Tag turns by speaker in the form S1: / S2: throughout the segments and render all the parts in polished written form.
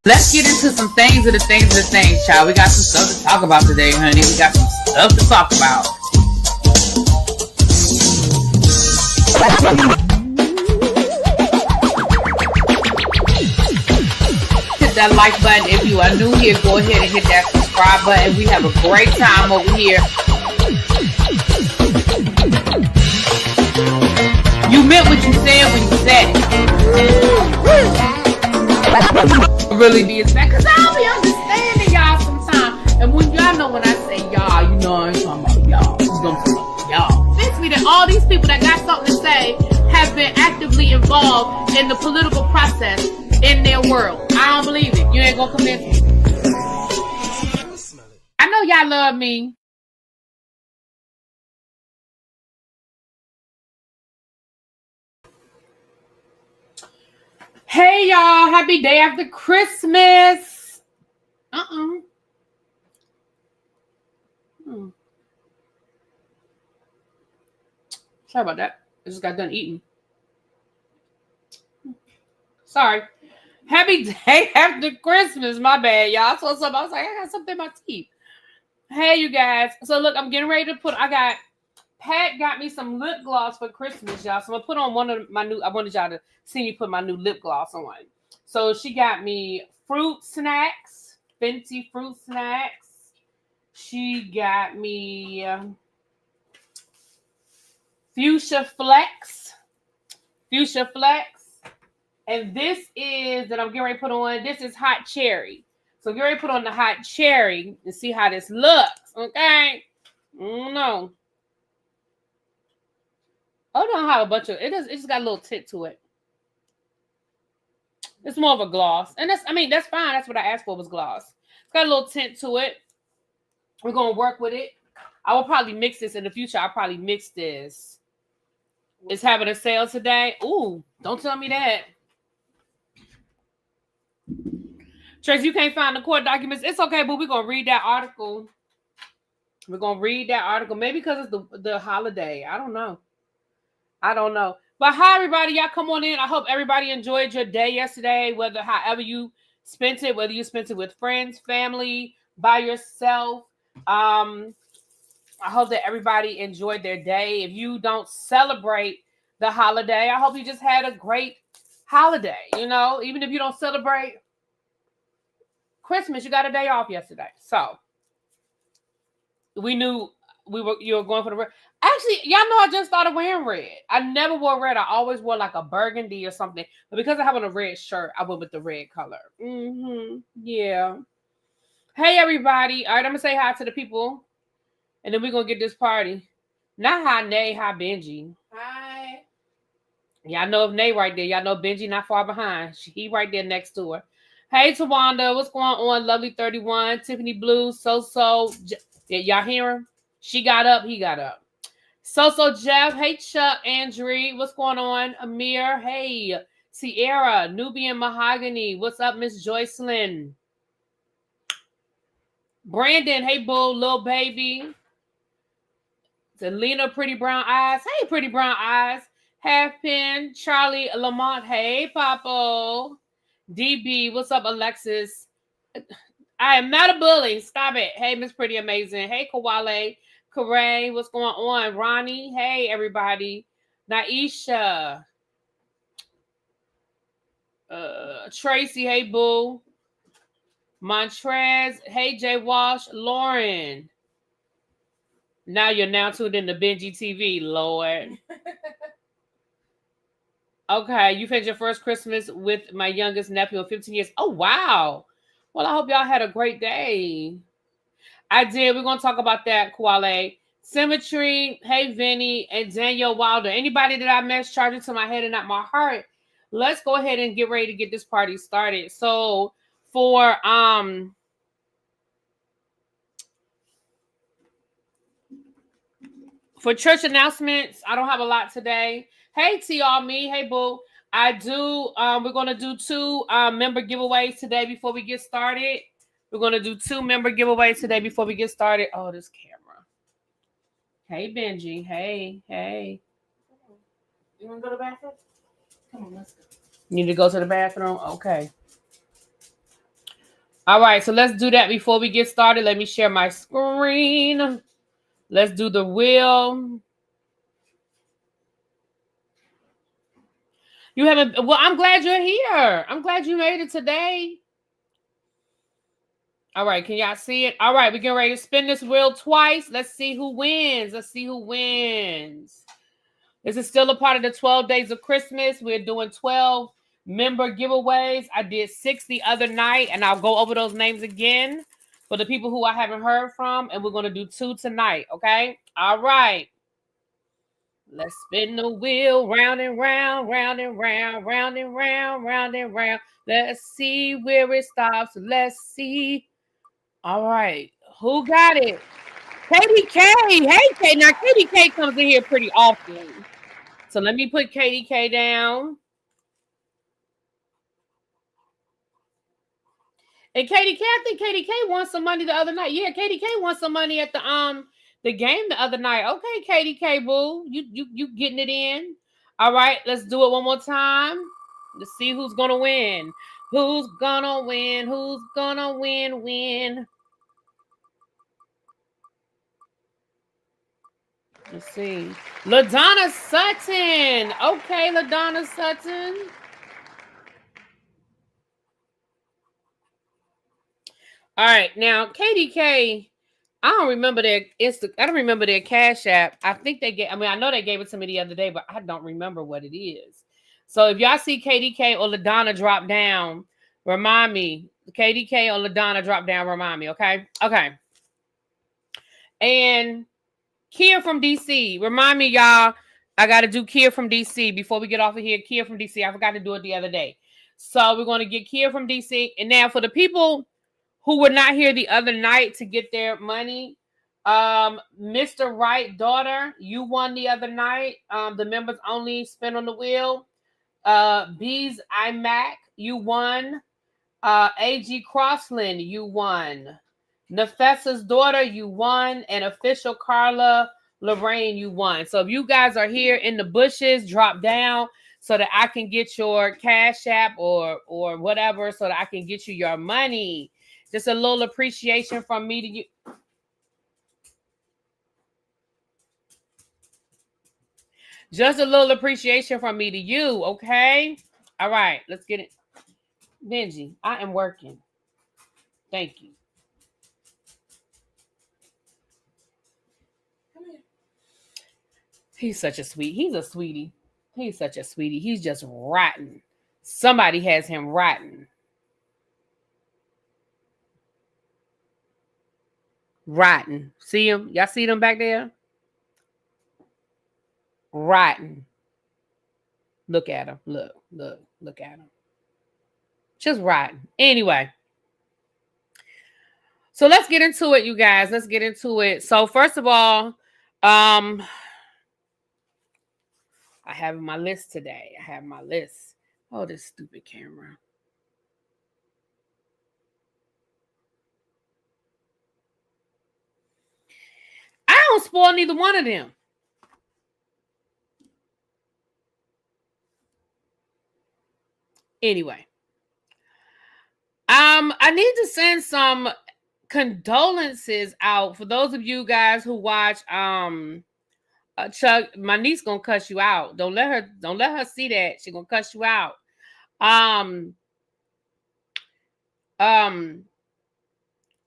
S1: Let's get into some things, child. We got some stuff to talk about today, honey. We got some stuff to talk about. Hit that like button if you are new here. Go ahead and hit that subscribe button. We have a great time over here. You meant what you said when you said it. Really be as bad, because I don't be understanding y'all sometimes. And when y'all know when I say y'all, you know I'm talking about y'all. You know I'm talking about y'all. Convince me that all these people that got something to say have been actively involved in the political process in their world. I don't believe it. You ain't gonna convince me. I know y'all love me. Hey y'all, happy day after Christmas. Sorry about that. I just got done eating. Sorry. Happy day after Christmas. My bad, y'all. I saw something. I was like, I got something in my teeth. Hey, you guys. So look, I'm getting ready to Pat got me some lip gloss for Christmas, y'all. So I'm gonna put on one of my new. I wanted y'all to see me put my new lip gloss on. So she got me fruit snacks, Fenty fruit snacks. She got me fuchsia flex, and this is that I'm getting ready to put on. This is hot cherry. So get ready to put on the hot cherry and see how this looks. Okay, no. Oh, don't have a bunch of it. It just got a little tint to it. It's more of a gloss, and that's fine. That's what I asked for, was gloss. It's got a little tint to it. We're gonna work with it. I will probably mix this in the future. I'll probably mix this. It's having a sale today. Ooh, don't tell me that. Trace, you can't find the court documents. It's okay, but we're gonna read that article. Maybe because it's the holiday. I don't know. But hi, everybody. Y'all come on in. I hope everybody enjoyed your day yesterday, however you spent it, whether you spent it with friends, family, by yourself. I hope that everybody enjoyed their day. If you don't celebrate the holiday, I hope you just had a great holiday. You know, even if you don't celebrate Christmas, you got a day off yesterday. So we knew you were going for the red. Actually, y'all know I just started wearing red. I never wore red. I always wore like a burgundy or something. But because I have on a red shirt, I went with the red color. Yeah. Hey, everybody. All right, I'm going to say hi to the people. And then we're going to get this party. Not hi, Nay. Hi, Benji.
S2: Hi.
S1: Y'all know if Nay right there. Y'all know Benji not far behind. He right there next to her. Hey, Tawanda. What's going on? Lovely 31. Tiffany Blue. So. Y'all hear him? She got up. He got up. So Jeff, hey Chuck, Andrew, what's going on? Amir, hey Sierra, Nubian Mahogany, what's up, Miss Joycelyn? Brandon, hey Bull, little baby. Selena, Pretty Brown Eyes, hey Pretty Brown Eyes. Half Pin, Charlie Lamont, hey Papo. DB, what's up, Alexis? I am not a bully, stop it. Hey Miss Pretty Amazing, hey Kawale. Corey, what's going on? Ronnie, hey everybody. Naisha, Tracy, hey boo. Montrez, hey Jay Walsh. Lauren. Now you're tuned in to Benji TV, Lord. Okay, you finished your first Christmas with my youngest nephew of 15 years. Oh wow. Well, I hope y'all had a great day. I did. We're gonna talk about that, Kwale. Symmetry, hey Vinny, and Danielle Wilder. Anybody that I messed charging to my head and not my heart, let's go ahead and get ready to get this party started. So for church announcements, I don't have a lot today. Hey T all me, hey boo. I do we're gonna do 2 member giveaways today before we get started. We're gonna do 2 member giveaways today before we get started. Oh, this camera. Hey, Benji. Hey.
S2: You want to go to the bathroom? Come on, let's go.
S1: You need to go to the bathroom? Okay. All right, so let's do that before we get started. Let me share my screen. Let's do the wheel. You haven't. Well, I'm glad you're here. I'm glad you made it today. All right, can y'all see it? All right, we're getting ready to spin this wheel twice. Let's see who wins. Let's see who wins. This is still a part of the 12 days of Christmas. We're doing 12 member giveaways. I did 6 the other night, and I'll go over those names again for the people who I haven't heard from, and we're going to do 2 tonight, okay? All right. Let's spin the wheel round and round, round and round, round and round, round and round. Let's see where it stops. Let's see. All right. Who got it? KDK. Hey, K. Now, KDK comes in here pretty often. So let me put KDK down. And KDK, I think KDK won some money the other night. Yeah, KDK won some money at the game the other night. Okay, KDK, boo. You getting it in. All right, let's do it one more time. Let's see who's gonna win. Who's gonna win? Who's gonna win? Let's see. LaDonna Sutton. Okay, LaDonna Sutton. All right, now KDK. I don't remember their I don't remember their Cash App. I think they gave. I mean, I know they gave it to me the other day, but I don't remember what it is. So if y'all see KDK or LaDonna drop down, remind me. KDK or LaDonna drop down, remind me. Okay. Okay. And Kia from DC, remind me, y'all. I got to do Kia from DC before we get off of here. Kia from DC. I forgot to do it the other day. So we're going to get Kia from DC. And now for the people who were not here the other night to get their money, Mr. Wright daughter, you won the other night. The members only spin on the wheel. Bees iMac, you won. AG Crossland, you won. Nefessa's daughter, you won. And official Carla Lorraine, you won. So if you guys are here in the bushes, drop down so that I can get your Cash App or whatever, so that I can get you your money. Just a little appreciation from me to you. Just a little appreciation from me to you, okay? All right, let's get it. Benji, I am working. Thank you.
S2: Come here.
S1: He's such a sweet. He's a sweetie. He's such a sweetie. He's just rotten. Somebody has him rotten. Rotten. See him? Y'all see them back there? Rotten. Look at him. Look at him. Just rotten. Anyway. So let's get into it, you guys. Let's get into it. So first of all, I have my list today. I have my list. Oh, this stupid camera. I don't spoil neither one of them. Anyway, I need to send some condolences out for those of you guys who watch. Chuck, my niece gonna cuss you out. Don't let her see that. She gonna cuss you out.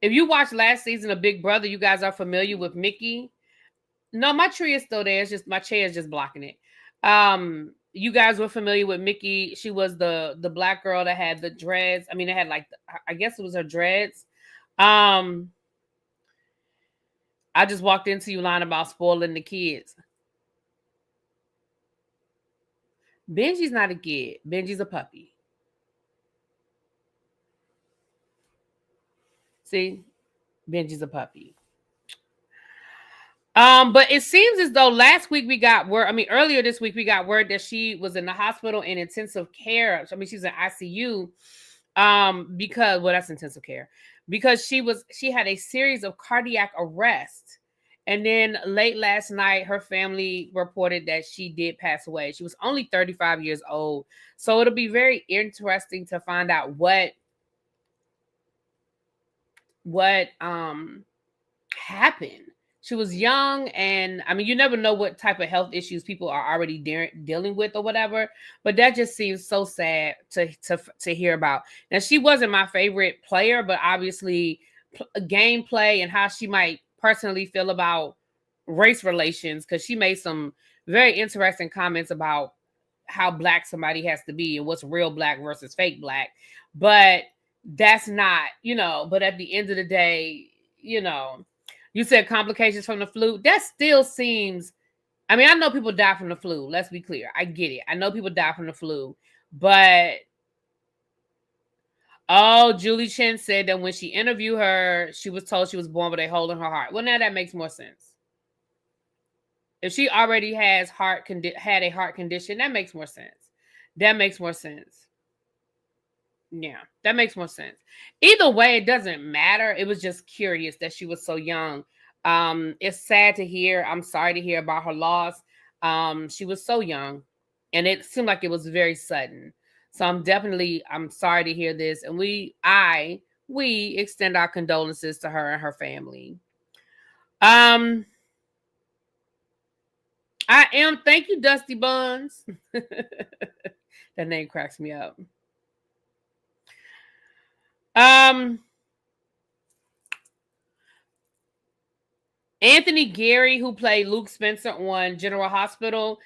S1: If you watched last season of Big Brother, you guys are familiar with Mickey. No, my tree is still there. It's just my chair is just blocking it. You guys were familiar with Mickey. She was the black girl that had the dreads. I mean, it had like I guess it was her dreads. I just walked into you lying about spoiling the kids. Benji's not a kid. Benji's a puppy. See, Benji's a puppy. But it seems as though last week we got word. I mean, earlier this week we got word that she was in the hospital in intensive care. I mean, she's in ICU. Because that's intensive care. Because she had a series of cardiac arrests. And then late last night, her family reported that she did pass away. She was only 35 years old. So it'll be very interesting to find out what what happened. She was young, and I mean, you never know what type of health issues people are already dealing with or whatever. But that just seems so sad to hear about. Now, she wasn't my favorite player, but obviously, gameplay and how she might personally feel about race relations, because she made some very interesting comments about how black somebody has to be and what's real black versus fake black. But that's not, but at the end of the day, you said complications from the flu. That still seems, I mean, I know people die from the flu. Let's be clear. I get it. I know people die from the flu. But, Julie Chen said that when she interviewed her, she was told she was born with a hole in her heart. Well, now that makes more sense. If she already has had a heart condition, that makes more sense. That makes more sense. Yeah, that makes more sense. Either way, it doesn't matter. It was just curious that she was so young. It's sad to hear. I'm sorry to hear about her loss. She was so young, and it seemed like it was very sudden. So I'm sorry to hear this, and we extend our condolences to her and her family. Thank you, Dusty Buns. That name cracks me up. Anthony Gary, who played Luke Spencer on General Hospital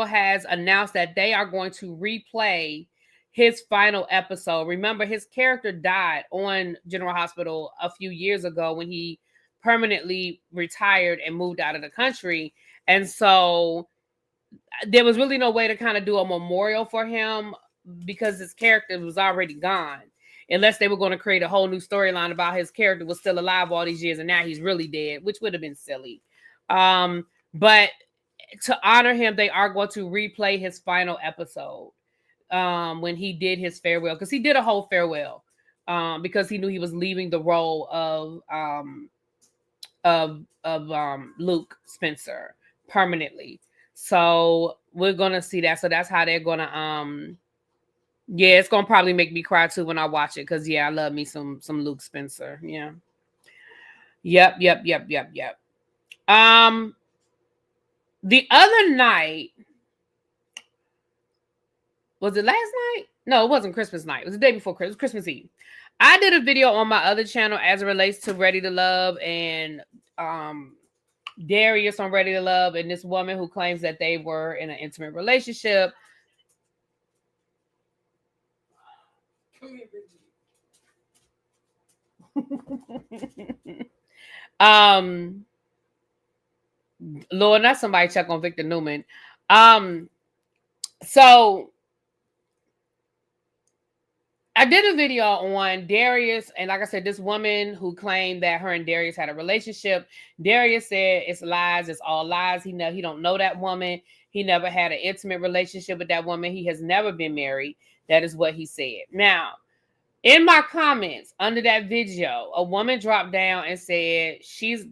S1: has announced that they are going to replay his final episode. Remember, his character died on General Hospital a few years ago when he permanently retired and moved out of the country. And so there was really no way to kind of do a memorial for him because his character was already gone. Unless they were going to create a whole new storyline about his character was still alive all these years and now he's really dead, which would have been silly. But to honor him, they are going to replay his final episode when he did his farewell, because he did a whole farewell because he knew he was leaving the role of Luke Spencer permanently. So we're gonna see that. So that's how they're gonna yeah, it's gonna probably make me cry too when I watch it, because I love me some Luke Spencer. Yeah. Yep. The other night, was it last night? No, it wasn't Christmas night. It was the day before Christmas Eve. I did a video on my other channel as it relates to Ready to Love and Darius on Ready to Love, and this woman who claims that they were in an intimate relationship. Lord, not somebody check on Victor Newman. So I did a video on Darius, and like I said, this woman who claimed that her and Darius had a relationship. Darius said it's lies, it's all lies. He don't know that woman. He never had an intimate relationship with that woman. He has never been married. That is what he said. Now, in my comments under that video, a woman dropped down and said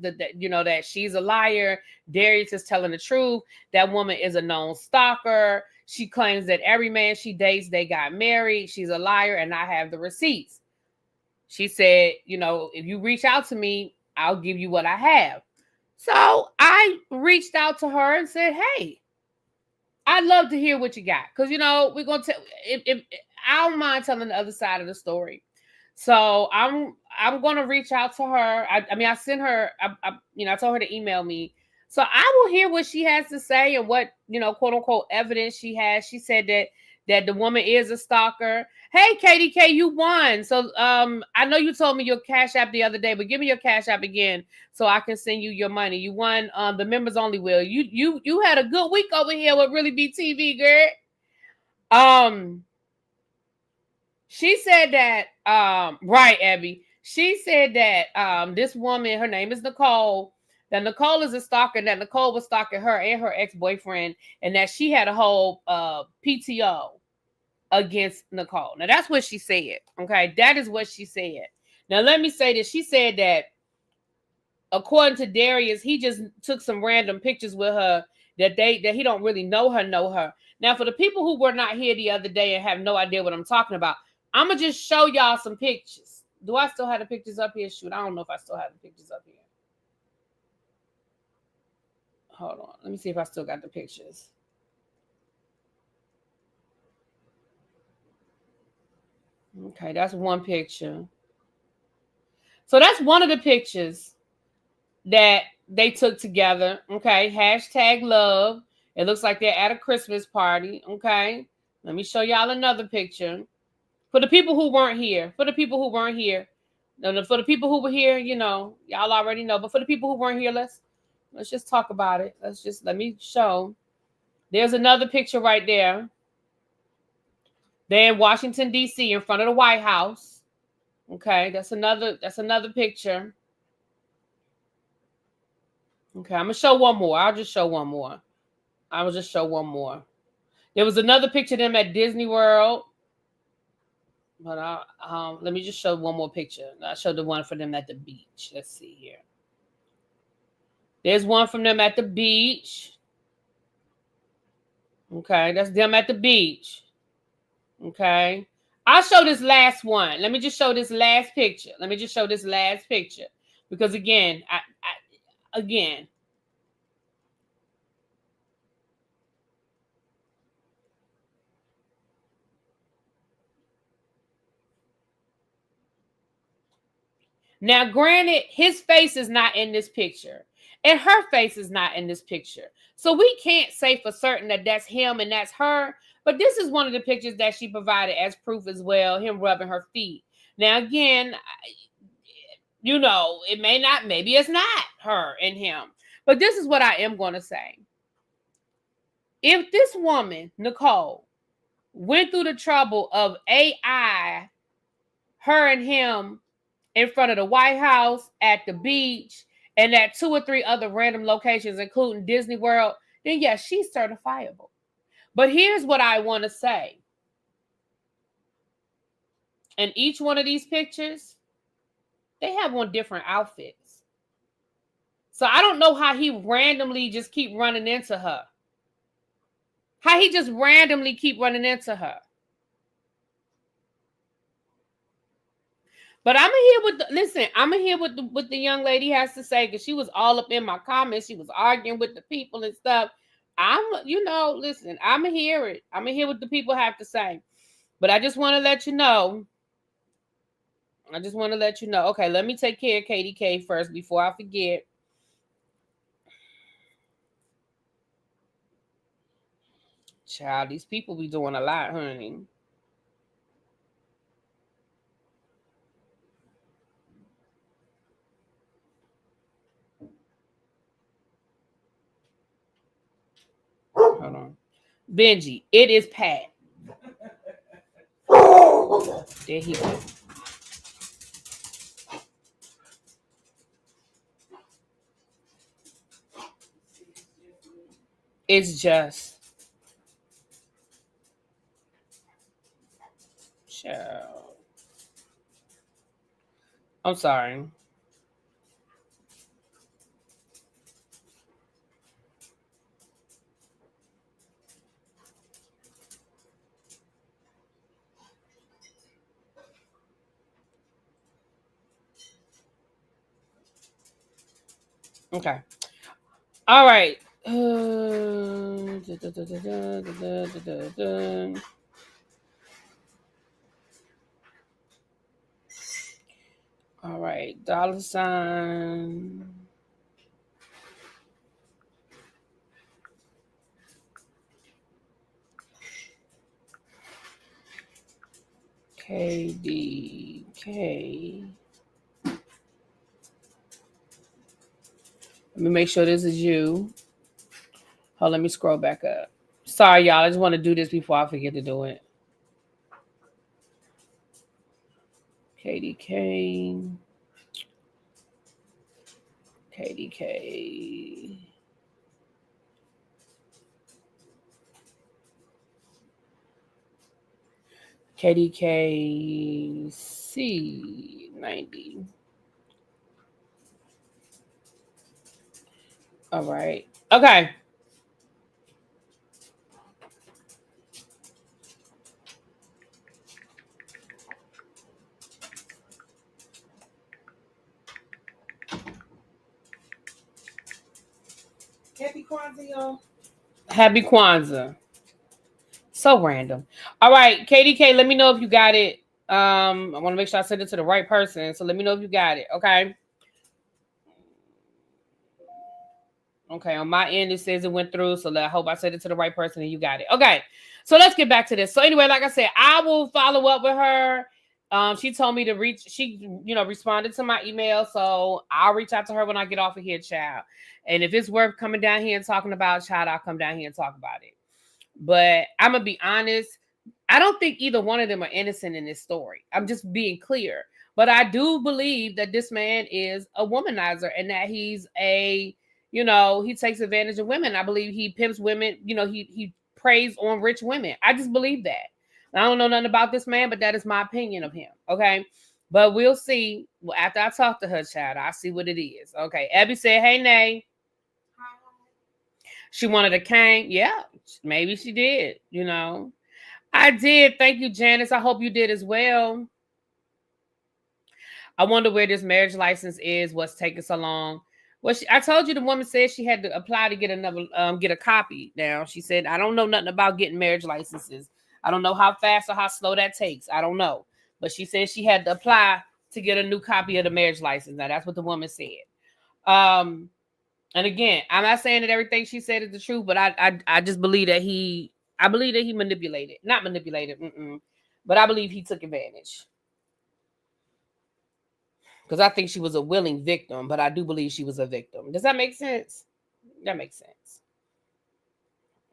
S1: that she's a liar. Darius is telling the truth. That woman is a known stalker. She claims that every man she dates, they got married. She's a liar, and I have the receipts. She said, if you reach out to me, I'll give you what I have. So I reached out to her and said, hey, I'd love to hear what you got. Because, we're going to tell, if I don't mind telling the other side of the story. So I'm going to reach out to her. I sent her, I told her to email me. So I will hear what she has to say and what, quote unquote evidence she has. She said that the woman is a stalker. Hey, KDK, you won. So I know you told me your Cash App the other day, but give me your Cash App again so I can send you your money. You won the members only will. You had a good week over here with Really Be TV, girl. She said that, right, Abby. She said that this woman, her name is Nicole, that Nicole is a stalker, and that Nicole was stalking her and her ex-boyfriend, and that she had a whole PTO against Nicole. Now, that's what she said, okay? That is what she said. Now, let me say this. She said that, according to Darius, he just took some random pictures with her that he don't really know her. Now, for the people who were not here the other day and have no idea what I'm talking about, I'm going to just show y'all some pictures, Do I still have the pictures up here? Shoot, I don't know if I still have the pictures up here. Hold on. Let me see if I still got the pictures. Okay, that's one picture. So that's one of the pictures that they took together. Okay, hashtag love. It looks like they're at a Christmas party. Okay, let me show y'all another picture. For the people who weren't here, for the people who weren't here, no, for the people who were here, you know, y'all already know. But for the people who weren't here, let's just talk about it. Let me show. There's another picture right there. They're in Washington D.C. in front of the White House. Okay, that's another picture. Okay, I'm gonna show one more. I'll just show one more. I will just show one more. There was another picture of them at Disney World. But let me just show one more picture. I'll show the one for them at the beach. Let's see here. There's one from them at the beach. Okay, that's them at the beach. Okay. I'll show this last one. Let me just show this last picture. Because again, again. Now, granted, his face is not in this picture, and her face is not in this picture. So we can't say for certain that that's him and that's her. But this is one of the pictures that she provided as proof as well, him rubbing her feet. Now, again, you know, maybe it's not her and him. But this is what I am going to say. If this woman, Nicole, went through the trouble of AI, her and him in front of the White House, at the beach, and at 2 or 3 other random locations, including Disney World, then yes, she's certifiable. But here's what I want to say. In each one of these pictures, they have on different outfits. So I don't know how he randomly just keep running into her. How he just randomly keep running into her. But I'm gonna hear what the young lady has to say, because she was all up in my comments. She was arguing with the people and stuff. I'm gonna hear it. I'm gonna hear what the people have to say. But I just want to let you know. Okay, let me take care of KDK first before I forget. Child, these people be doing a lot, honey. Hold on. Benji, it is Pat. There he goes. It's just. Child. I'm sorry. Okay. All right. All right. $. KDK. Let me make sure this is you. Hold, let me scroll back up. Sorry, y'all. I just want to do this before I forget to do it. KDK. KDK. KDK C90. All right. Okay.
S2: Happy Kwanzaa, y'all.
S1: Happy Kwanzaa. So random. All right, KDK, let me know if you got it. I want to make sure I send it to the right person. So let me know if you got it. Okay. Okay, on my end, it says it went through. So I hope I sent it to the right person and you got it. Okay. So let's get back to this. So anyway, like I said, I will follow up with her. She told me to reach, she, responded to my email. So I'll reach out to her when I get off of here, child. And if it's worth coming down here and talking about, child, I'll come down here and talk about it. But I'm going to be honest. I don't think either one of them are innocent in this story. I'm just being clear. But I do believe that this man is a womanizer and that he's he takes advantage of women. I believe he pimps women. He preys on rich women. I just believe that. I don't know nothing about this man, but that is my opinion of him. Okay. But we'll see. Well, after I talk to her, child, I'll see what it is. Okay. Abby said, hey, Nay. She wanted a cane. Yeah, maybe she did, I did. Thank you, Janice. I hope you did as well. I wonder where this marriage license is. What's taking so long? Well, I told you the woman said she had to apply to get get a copy. Now she said, I don't know nothing about getting marriage licenses. I don't know how fast or how slow that takes. I don't know. But she said she had to apply to get a new copy of the marriage license. Now that's what the woman said. And again, I'm not saying that everything she said is the truth, but I just believe that he manipulated. Not manipulated. But I believe he took advantage. Because I think she was a willing victim, but I do believe she was a victim. Does that make sense? That makes sense.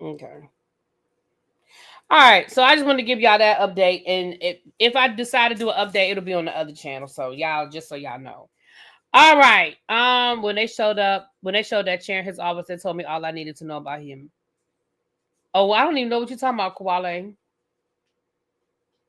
S1: Okay. All right. So I just want to give y'all that update. And if I decide to do an update, it'll be on the other channel. So y'all, just so y'all know. All right. When they showed that chair in his office, they told me all I needed to know about him. Oh, I don't even know what you're talking about, Koala.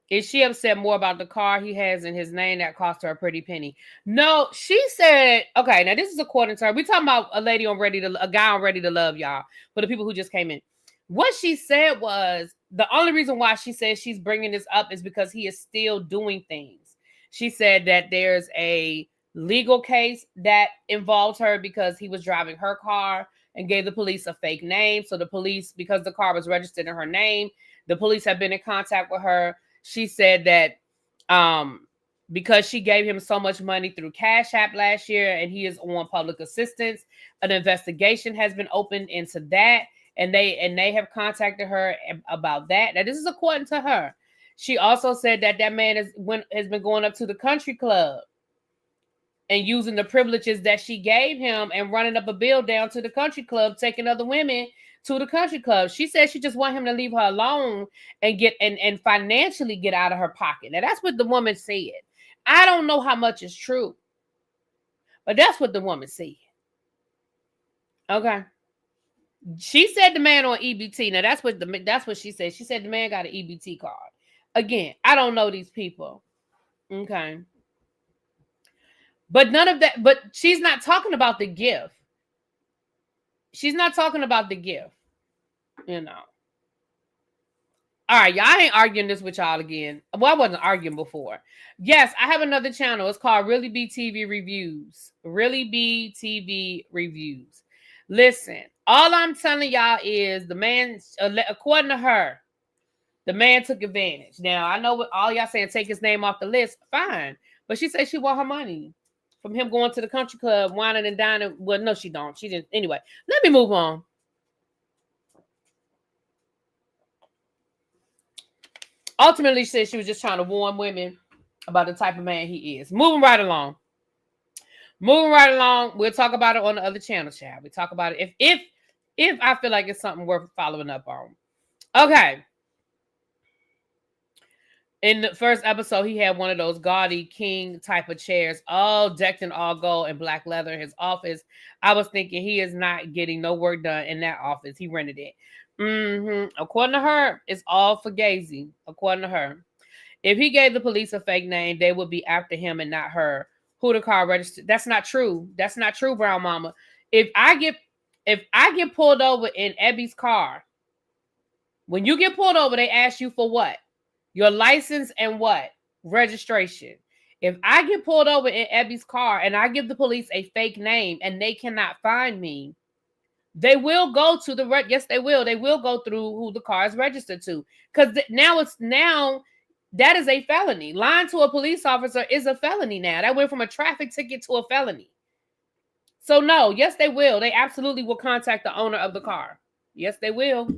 S1: Is she upset more about the car he has in his name that cost her a pretty penny? No, she said, okay, now this is according to her. We're talking about a guy on Ready to Love, y'all, for the people who just came in. What she said was the only reason why she says she's bringing this up is because he is still doing things. She said that there's a legal case that involves her because he was driving her car and gave the police a fake name. So the police, because the car was registered in her name, the police have been in contact with her. She said that because she gave him so much money through Cash App last year and he is on public assistance, an investigation has been opened into that, and they have contacted her about that. Now, this is according to her. She also said that man has been going up to the country club and using the privileges that she gave him and running up a bill down to the country club, taking other women to the country club. She said she just want him to leave her alone and get and financially get out of her pocket. Now that's what the woman said. I don't know how much is true, but that's what the woman said. Okay. She said the man on EBT. Now that's what she said. She said the man got an EBT card. Again, I don't know these people. Okay. But none of that, but she's not talking about the gift. She's not talking about the gift, All right, y'all ain't arguing this with y'all again. Well, I wasn't arguing before. Yes, I have another channel. It's called ReallyBTV Reviews. ReallyBTV Reviews. Listen, all I'm telling y'all is the man, according to her, the man took advantage. Now, I know what all y'all saying, take his name off the list. Fine. But she said she want her money from him going to the country club, whining and dining. Well, no, she don't. She didn't. Anyway, let me move on. Ultimately, she said she was just trying to warn women about the type of man he is. Moving right along. We'll talk about it on the other channel, child. We talk about it if I feel like it's something worth following up on. Okay. In the first episode, he had one of those gaudy king type of chairs, all decked in all gold and black leather in his office. I was thinking he is not getting no work done in that office. He rented it. According to her, it's all for gazing. According to her, if he gave the police a fake name, they would be after him and not her. Who the car registered? That's not true. That's not true, Brown Mama. If I get pulled over in Ebby's car, when you get pulled over, they ask you for what? Your license and what? Registration. If I get pulled over in Ebby's car and I give the police a fake name and they cannot find me, They will go to the yes, they will. They will go through who the car is registered to, because now that is a felony. Lying to a police officer is a felony now. That went from a traffic ticket to a felony. So no, yes, they will. They absolutely will contact the owner of the car. Yes, they will.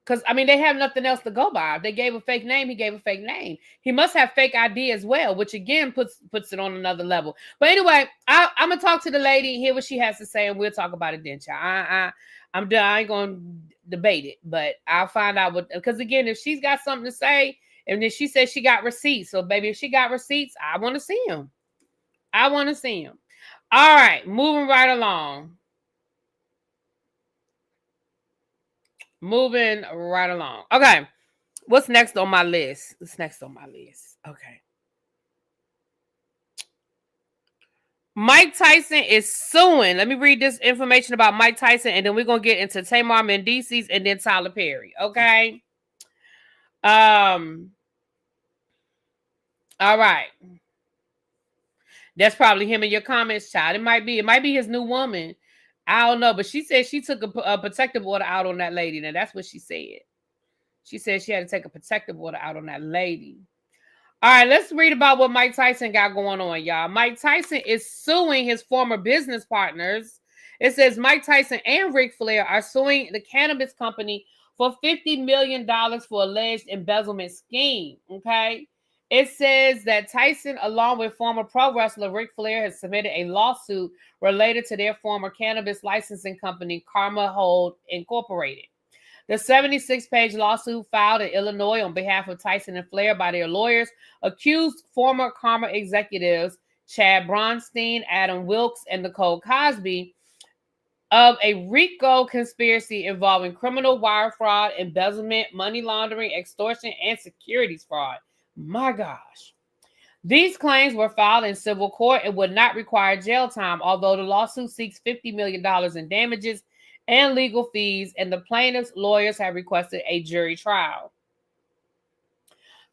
S1: Because, I mean, they have nothing else to go by. If they gave a fake name, he gave a fake name. He must have fake ID as well, which again puts it on another level. But anyway, I'm going to talk to the lady, hear what she has to say, and we'll talk about it then, child. I'm done. I ain't going to debate it, but I'll find out what, because again, if she's got something to say, and then she says she got receipts. So, baby, if she got receipts, I want to see them. I want to see them. All right, moving right along. Moving right along. Okay. What's next on my list? Okay. Mike Tyson is suing. Let me read this information about Mike Tyson, and then we're going to get into Tamar Mendeeces and then Tyler Perry. Okay. All right. That's probably him in your comments, child. It might be his new woman. I don't know, but she said she took a protective order out on that lady. Now, that's what she said. She said she had to take a protective order out on that lady. All right, let's read about what Mike Tyson got going on, y'all. Mike Tyson is suing his former business partners. It says Mike Tyson and Ric Flair are suing the cannabis company for $50 million for alleged embezzlement scheme, okay? It says that Tyson, along with former pro wrestler Ric Flair, has submitted a lawsuit related to their former cannabis licensing company, Karma Hold Incorporated. The 76-page lawsuit filed in Illinois on behalf of Tyson and Flair by their lawyers accused former Karma executives Chad Bronstein, Adam Wilkes, and Nicole Cosby of a RICO conspiracy involving criminal wire fraud, embezzlement, money laundering, extortion, and securities fraud. My gosh. These claims were filed in civil court and would not require jail time, although the lawsuit seeks $50 million in damages and legal fees, and the plaintiff's lawyers have requested a jury trial.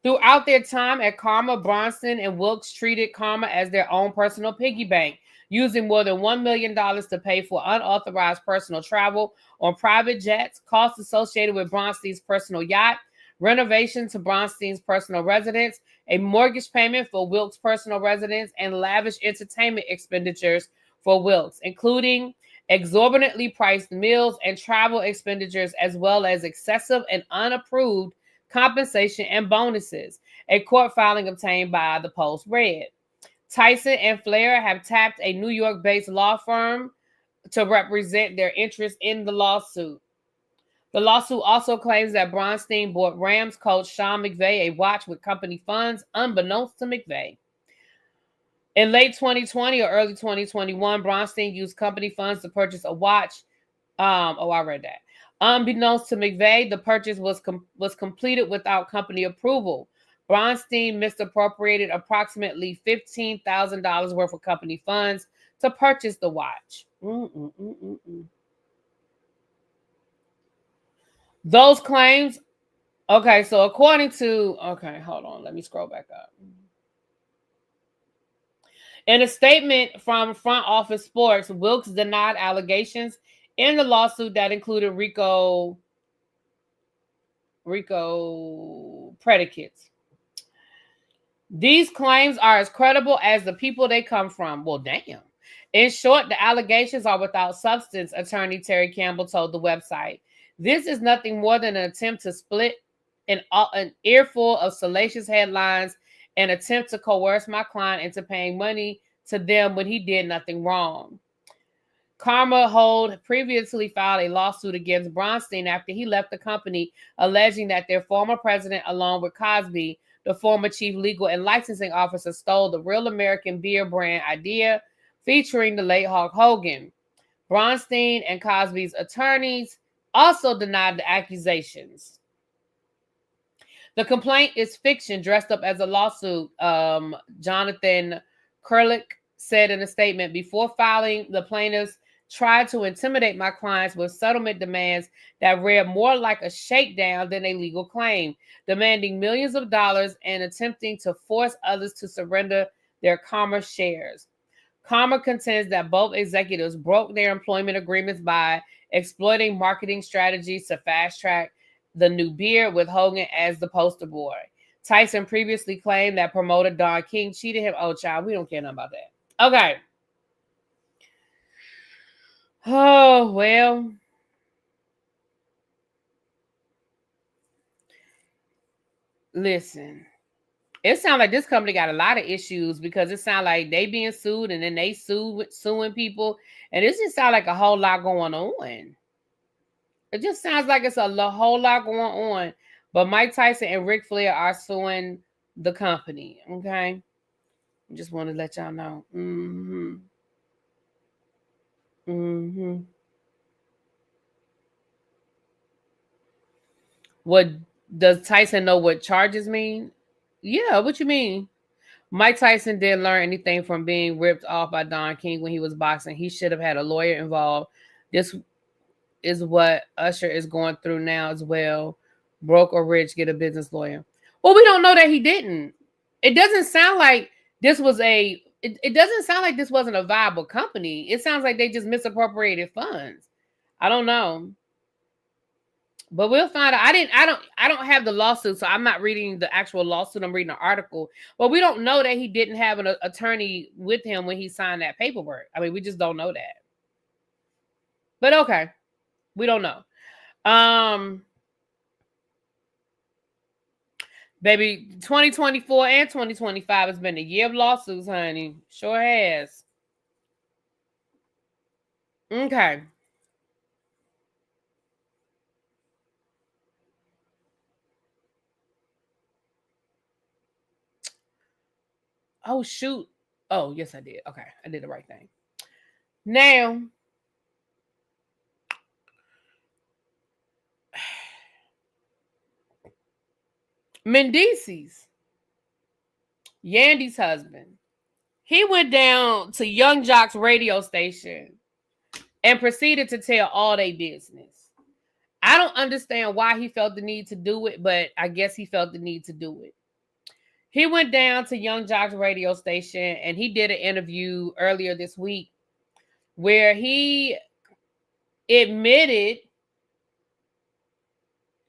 S1: Throughout their time at Karma, Bronstein and Wilkes treated Karma as their own personal piggy bank, using more than $1 million to pay for unauthorized personal travel on private jets, costs associated with Bronstein's personal yacht, renovation to Bronstein's personal residence, a mortgage payment for Wilkes' personal residence, and lavish entertainment expenditures for Wilkes, including exorbitantly priced meals and travel expenditures, as well as excessive and unapproved compensation and bonuses, a court filing obtained by the Post read. Tyson and Flair have tapped a New York-based law firm to represent their interest in the lawsuit. The lawsuit also claims that Bronstein bought Rams coach Sean McVay a watch with company funds, unbeknownst to McVay. In late 2020 or early 2021, Bronstein used company funds to purchase a watch. I read that. Unbeknownst to McVay, the purchase was completed without company approval. Bronstein misappropriated approximately $15,000 worth of company funds to purchase the watch. Those claims, okay, so according to, hold on, let me scroll back up. In a statement from Front Office Sports, Wilkes denied allegations in the lawsuit that included RICO predicates. These claims are as credible as the people they come from. Well, damn. In short, the allegations are without substance, attorney Terry Campbell told the website. This is nothing more than an attempt to split an earful of salacious headlines, an attempt to coerce my client into paying money to them when he did nothing wrong. Karma Hold previously filed a lawsuit against Bronstein after he left the company, alleging that their former president, along with Cosby, the former chief legal and licensing officer, stole the Real American beer brand idea featuring the late Hulk Hogan. Bronstein and Cosby's attorneys also denied the accusations. The complaint is fiction dressed up as a lawsuit, Jonathan Kurlick said in a statement. Before filing, the plaintiffs tried to intimidate my clients with settlement demands that read more like a shakedown than a legal claim, demanding millions of dollars and attempting to force others to surrender their Karma shares. Palmer contends that both executives broke their employment agreements by exploiting marketing strategies to fast track the new beer with Hogan as the poster boy. Tyson previously claimed that promoter Don King cheated him. Oh, child, we don't care nothing about that. Okay. Oh, well. Listen. It sounds like this company got a lot of issues because it sounds like they being sued and then they suing people. And it just sounds like a whole lot going on. It just sounds like it's a whole lot going on. But Mike Tyson and Ric Flair are suing the company. Okay. I just want to let y'all know. Mm-hmm. Mm-hmm. What does Tyson know what charges mean? Yeah, what you mean? Mike Tyson didn't learn anything from being ripped off by Don King when he was boxing. He should have had a lawyer involved. This is what Usher is going through now as well. Broke or rich, get a business lawyer. Well, we don't know that he didn't. It doesn't sound like this was it doesn't sound like this wasn't a viable company. It sounds like they just misappropriated funds. I don't know. But we'll find out. I don't have the lawsuit, so I'm not reading the actual lawsuit. I'm reading an article. But we don't know that he didn't have an attorney with him when he signed that paperwork. I mean, we just don't know that. But okay. We don't know. Baby, 2024 and 2025 has been a year of lawsuits, honey. Sure has. Okay. Oh, shoot. Oh, yes, I did. Okay. I did the right thing. Now, Mendeeces, Yandy's husband, he went down to Young Jock's radio station and proceeded to tell all their business. I don't understand why he felt the need to do it, but I guess he felt the need to do it. He went down to Young Jock's radio station and he did an interview earlier this week where he admitted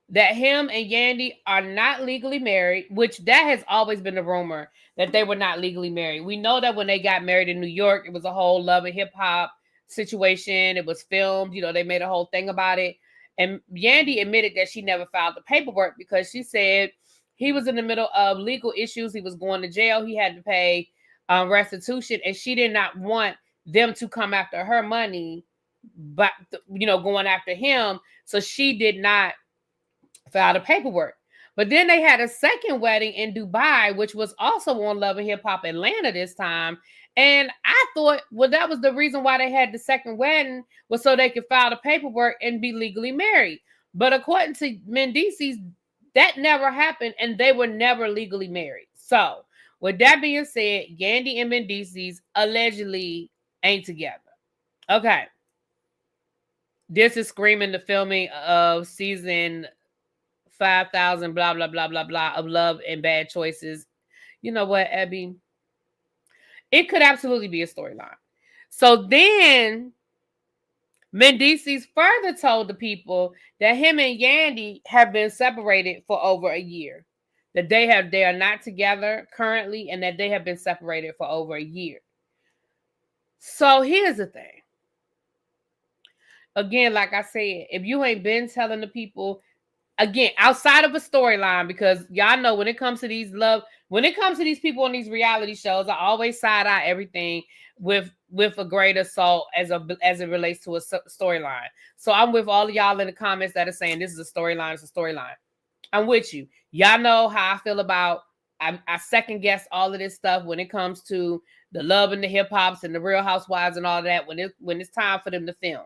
S1: that him and Yandy are not legally married, which that has always been the rumor that they were not legally married. We know that when they got married in New York, it was a whole love and hip hop situation. It was filmed, they made a whole thing about it. And Yandy admitted that she never filed the paperwork because she said he was in the middle of legal issues. He was going to jail. He had to pay restitution, and she did not want them to come after her money, but going after him. So she did not file the paperwork. But then they had a second wedding in Dubai, which was also on Love and Hip Hop Atlanta this time. And I thought, well, that was the reason why they had the second wedding, was so they could file the paperwork and be legally married. But according to Mendeeces, that never happened, and they were never legally married. So, with that being said, Yandy and Mendeeces allegedly ain't together. Okay. This is screaming the filming of season 5,000, blah, blah, blah, blah, blah, of Love and Bad Choices. You know what, Abby? It could absolutely be a storyline. So then Mendeeces further told the people that him and Yandy have been separated for over a year. That they are not together currently, and that they have been separated for over a year. So here's the thing. Again, like I said, if you ain't been telling the people, again, outside of a storyline, because y'all know when it comes to these people on these reality shows, I always side eye everything with a great assault as it relates to a storyline. So I'm with all of y'all in the comments that are saying this is a storyline, it's a storyline. I'm with you. Y'all know how I feel about, I second guess all of this stuff when it comes to the Love and the Hip Hops and the Real Housewives and all that when it's time for them to film.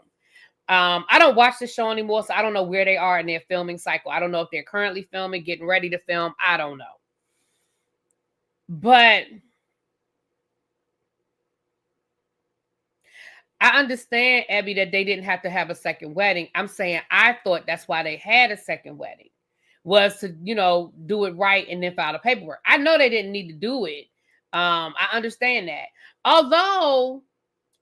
S1: I don't watch the show anymore, so I don't know where they are in their filming cycle. I don't know if they're currently filming, getting ready to film. I don't know. But I understand, Abby, that they didn't have to have a second wedding. I'm saying I thought that's why they had a second wedding, was to, do it right and then file the paperwork. I know they didn't need to do it. I understand that. Although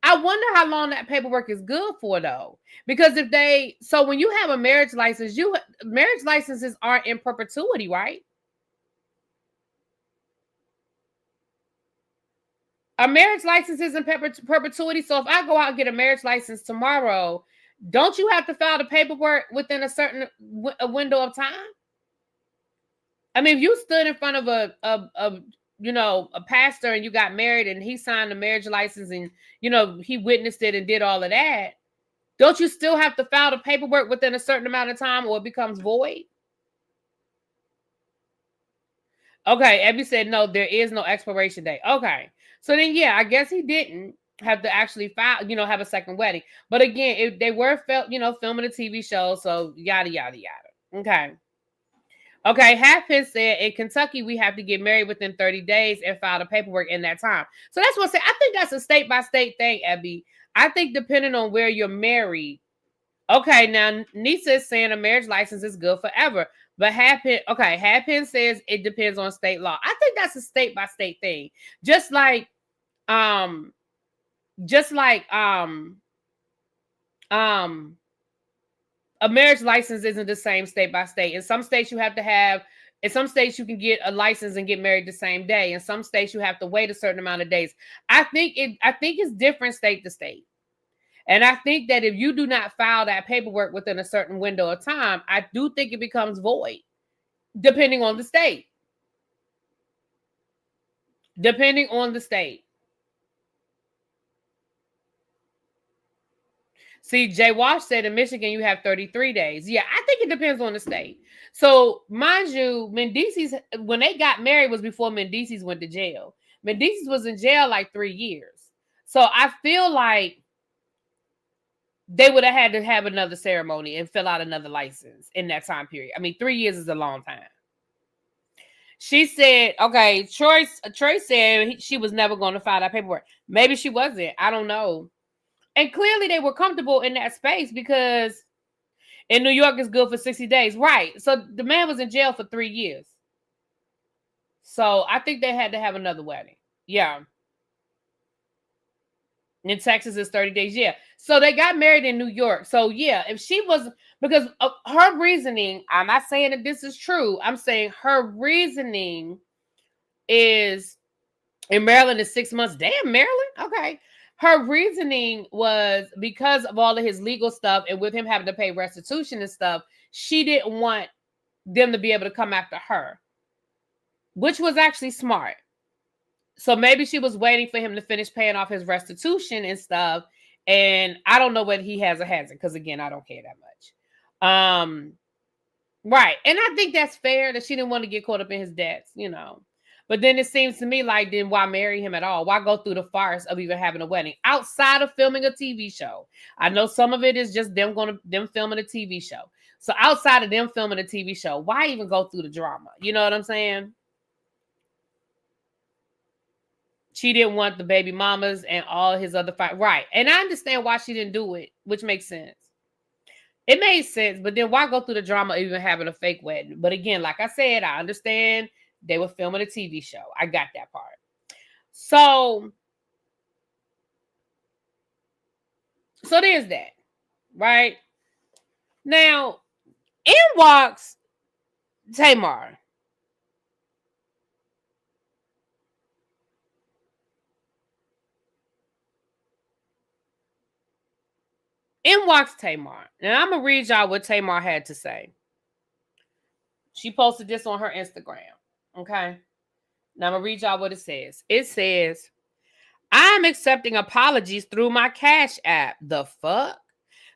S1: I wonder how long that paperwork is good for, though. Because when you have a marriage license, marriage licenses aren't in perpetuity, right? A marriage license is in perpetuity. So if I go out and get a marriage license tomorrow, don't you have to file the paperwork within a certain window of time? I mean, if you stood in front of a pastor and you got married and he signed the marriage license and he witnessed it and did all of that, don't you still have to file the paperwork within a certain amount of time or it becomes void? Okay, Abby said no, there is no expiration date. Okay. So then I guess he didn't have to actually file, have a second wedding. But again, if they were filming a TV show, so yada yada yada. Okay. Okay, Halfpence said in Kentucky we have to get married within 30 days and file the paperwork in that time. So that's what I say. I think that's a state by state thing, Abby. I think depending on where you're married. Okay, now Nisa is saying a marriage license is good forever. But Halfpence says it depends on state law. I think that's a state by state thing. Just like a marriage license isn't the same state by state. In some states you can get a license and get married the same day. In some states you have to wait a certain amount of days. I think it's different state to state. And I think that if you do not file that paperwork within a certain window of time, I do think it becomes void, depending on the state. Depending on the state. See, Jay Wash said in Michigan you have 33 days. Yeah, I think it depends on the state. So, mind you, Mendeeces, when they got married was before Mendeeces went to jail. Mendeeces was in jail like 3 years. So, I feel like they would have had to have another ceremony and fill out another license in that time period. I mean, 3 years is a long time. She said, okay, Troy said she was never going to file that paperwork. Maybe she wasn't. I don't know. And clearly they were comfortable in that space because in New York it's good for 60 days. Right. So the man was in jail for 3 years. So I think they had to have another wedding. Yeah. In Texas, it's 30 days. Yeah. So they got married in New York. So yeah, if she was, because of her reasoning, I'm not saying that this is true. I'm saying her reasoning is in Maryland is 6 months. Damn, Maryland. Okay. Her reasoning was because of all of his legal stuff and with him having to pay restitution and stuff, she didn't want them to be able to come after her, which was actually smart. So maybe she was waiting for him to finish paying off his restitution and stuff. And I don't know whether he has or hasn't, because again, I don't care that much. Right. And I think that's fair that she didn't want to get caught up in his debts, But then it seems to me like, then why marry him at all? Why go through the farce of even having a wedding outside of filming a TV show? I know some of it is just them filming a TV show. So outside of them filming a TV show, why even go through the drama? You know what I'm saying? She didn't want the baby mamas and all his other fight. Right. And I understand why she didn't do it, which makes sense. It made sense, but then why go through the drama of even having a fake wedding? But again, like I said, I understand they were filming a TV show. I got that part. So there's that, right? Now, in walks Tamar. In walks Tamar. Now, I'm going to read y'all what Tamar had to say. She posted this on her Instagram. Okay? Now, I'm going to read y'all what it says. It says, I'm accepting apologies through my Cash App. The fuck?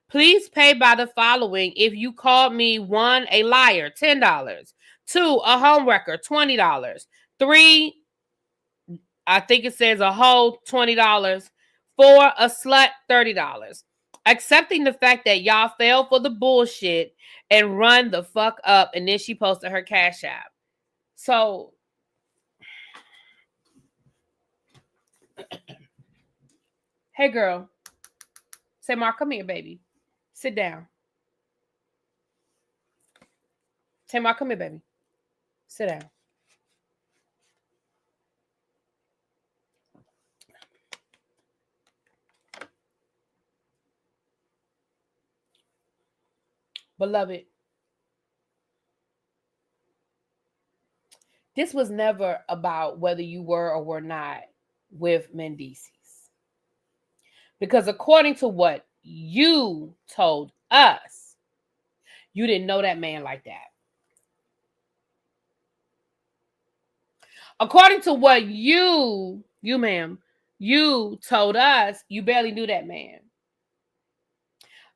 S1: Please pay by the following if you called me 1, a liar, $10. 2, a homewrecker, $20. 3, I think it says a hoe, $20. 4, a slut, $30. Accepting the fact that y'all fell for the bullshit and run the fuck up. And then she posted her Cash App. So, hey girl, say, Mark, come here, baby. Sit down. Tamar, come here, baby. Sit down. Beloved, this was never about whether you were or were not with Mendeeces. Because according to what you told us, you didn't know that man like that. According to what you ma'am, you told us, you barely knew that man.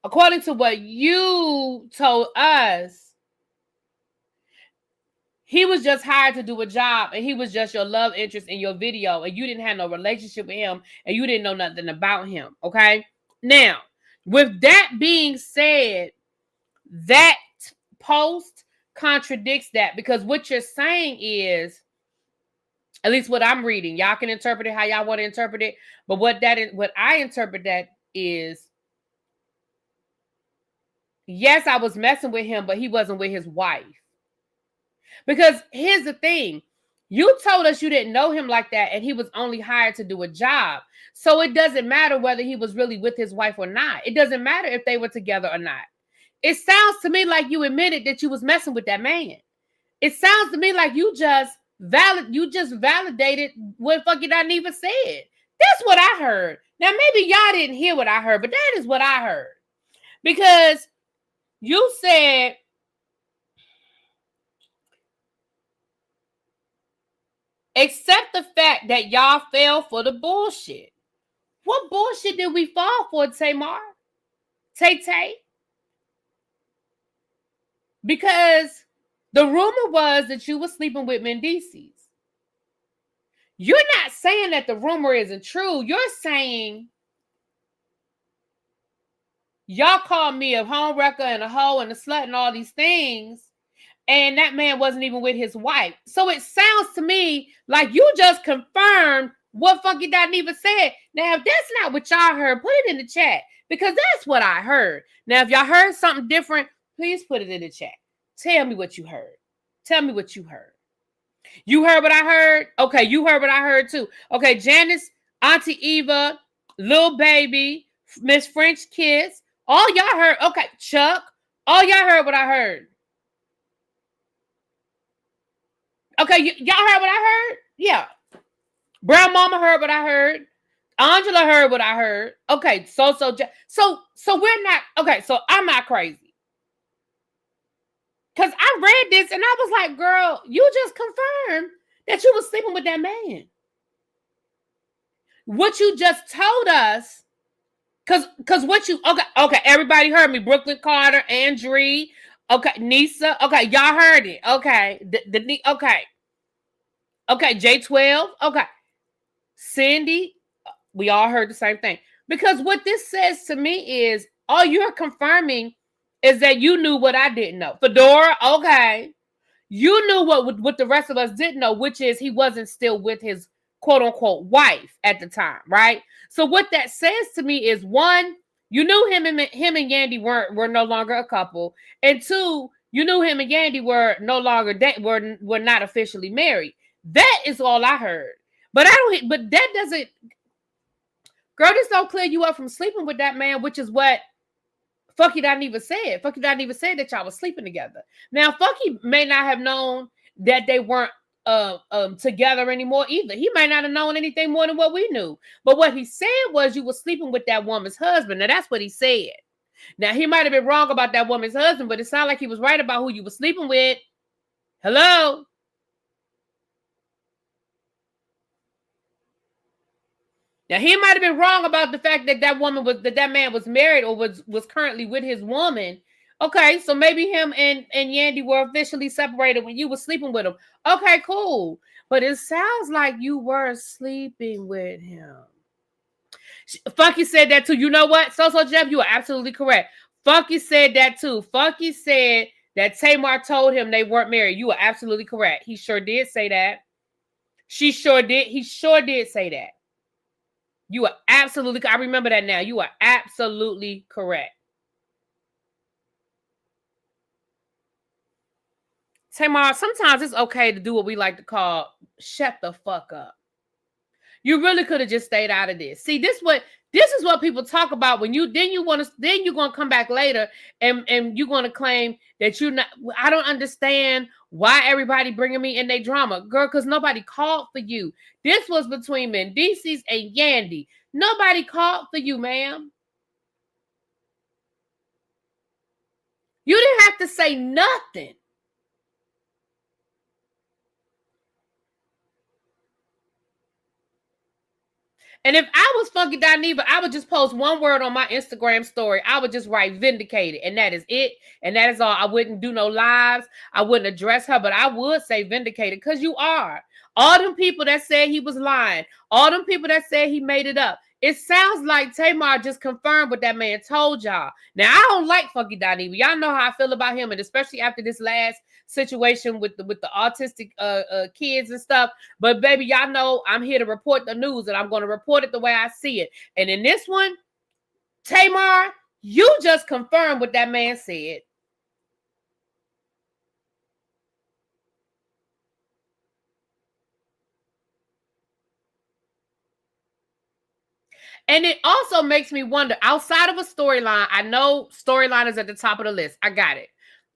S1: According to what you told us, he was just hired to do a job, and he was just your love interest in your video, and you didn't have no relationship with him, and you didn't know nothing about him, okay? Now, with that being said, that post contradicts that, because what you're saying is, at least what I'm reading, y'all can interpret it how y'all want to interpret it, but what I interpret that is, yes, I was messing with him, but he wasn't with his wife. Because here's the thing. You told us you didn't know him like that, and he was only hired to do a job. So it doesn't matter whether he was really with his wife or not. It doesn't matter if they were together or not. It sounds to me like you admitted that you was messing with that man. It sounds to me like you just validated what fucking Daniva said. That's what I heard. Now, maybe y'all didn't hear what I heard, but that is what I heard. Because you said, except the fact that y'all fell for the bullshit. What bullshit did we fall for, Tamar? Tay? Because the rumor was that you were sleeping with Mendeeces. You're not saying that the rumor isn't true. You're saying y'all called me a homewrecker and a hoe and a slut and all these things, and that man wasn't even with his wife. So it sounds to me like you just confirmed what Funky Daniva said. Now, if that's not what y'all heard, put it in the chat, because that's what I heard. Now, if y'all heard something different, please put it in the chat. Tell me what you heard. Tell me what you heard. You heard what I heard? Okay, you heard what I heard too. Okay, Janice, Auntie Eva, Lil Baby, Miss French Kiss, all y'all heard. Okay, Chuck, all y'all heard what I heard. Okay, y'all heard what I heard? Yeah. Brown Mama heard what I heard. Angela heard what I heard. Okay, so we're not, okay, so I'm not crazy. Because I read this and I was like, girl, you just confirmed that you was sleeping with that man. What you just told us, because what you, okay, everybody heard me. Brooklyn Carter, Andree, okay, Nisa, okay, y'all heard it. Okay, okay, J12, okay, Cindy, we all heard the same thing. Because what this says to me is, all you're confirming is that you knew what I didn't know. Fedora, okay. You knew what the rest of us didn't know, which is he wasn't still with his quote-unquote wife at the time, right? So what that says to me is, one, you knew him and Yandy were no longer a couple. And two, you knew him and Yandy were no longer, were not officially married. That is all I heard. But that doesn't, girl, this don't clear you up from sleeping with that man, which is what Funky Daniva said. Funky Daniva said that y'all was sleeping together. Now, Funky may not have known that they weren't together anymore either. He might not have known anything more than what we knew. But what he said was you were sleeping with that woman's husband. Now, that's what he said. Now, he might have been wrong about that woman's husband, but it sounded like he was right about who you were sleeping with. Hello? Now, he might have been wrong about the fact that that man was married or was currently with his woman. Okay, so maybe him and Yandy were officially separated when you were sleeping with him. Okay, cool. But it sounds like you were sleeping with him. Funky said that too. You know what? So Jeff, you are absolutely correct. Funky said that too. Funky said that Tamar told him they weren't married. You are absolutely correct. He sure did say that. She sure did. He sure did say that. You are absolutely, I remember that now. You are absolutely correct. Tamar, sometimes it's okay to do what we like to call shut the fuck up. You really could have just stayed out of this. See, this what This is what people talk about when you're gonna come back later and you're gonna claim that you're not. I don't understand why everybody bringing me in their drama, girl, because nobody called for you. This was between Mendeeces and Yandy. Nobody called for you, ma'am. You didn't have to say nothing. And if I was Funky Dineva, I would just post one word on my Instagram story. I would just write vindicated, and that is it. And that is all. I wouldn't do no lives. I wouldn't address her, but I would say vindicated because you are. All them people that said he was lying, all them people that said he made it up. It sounds like Tamar just confirmed what that man told y'all. Now, I don't like Funky Dineva. Y'all know how I feel about him, and especially after this last situation with the autistic kids and stuff. But baby, y'all know I'm here to report the news, and I'm going to report it the way I see it. And in this one, Tamar, you just confirmed what that man said. And it also makes me wonder, outside of a storyline, I know storyline is at the top of the list. I got it.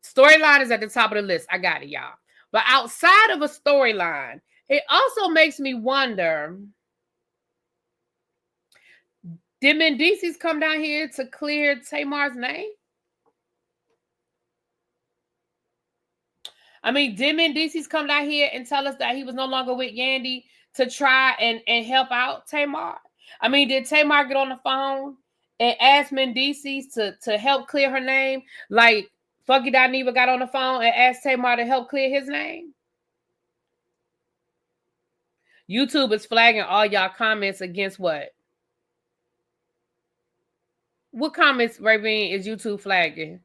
S1: Storyline is at the top of the list. I got it, y'all. But outside of a storyline, it also makes me wonder, did Mendeeces come down here to clear Tamar's name? I mean, did Mendeeces come down here and tell us that he was no longer with Yandy to try and help out Tamar? I mean, did Tamar get on the phone and ask Mendeeces to help clear her name? Like Funky Dineva got on the phone and asked Tamar to help clear his name? YouTube is flagging all y'all comments against what? What comments, Ravine, is YouTube flagging?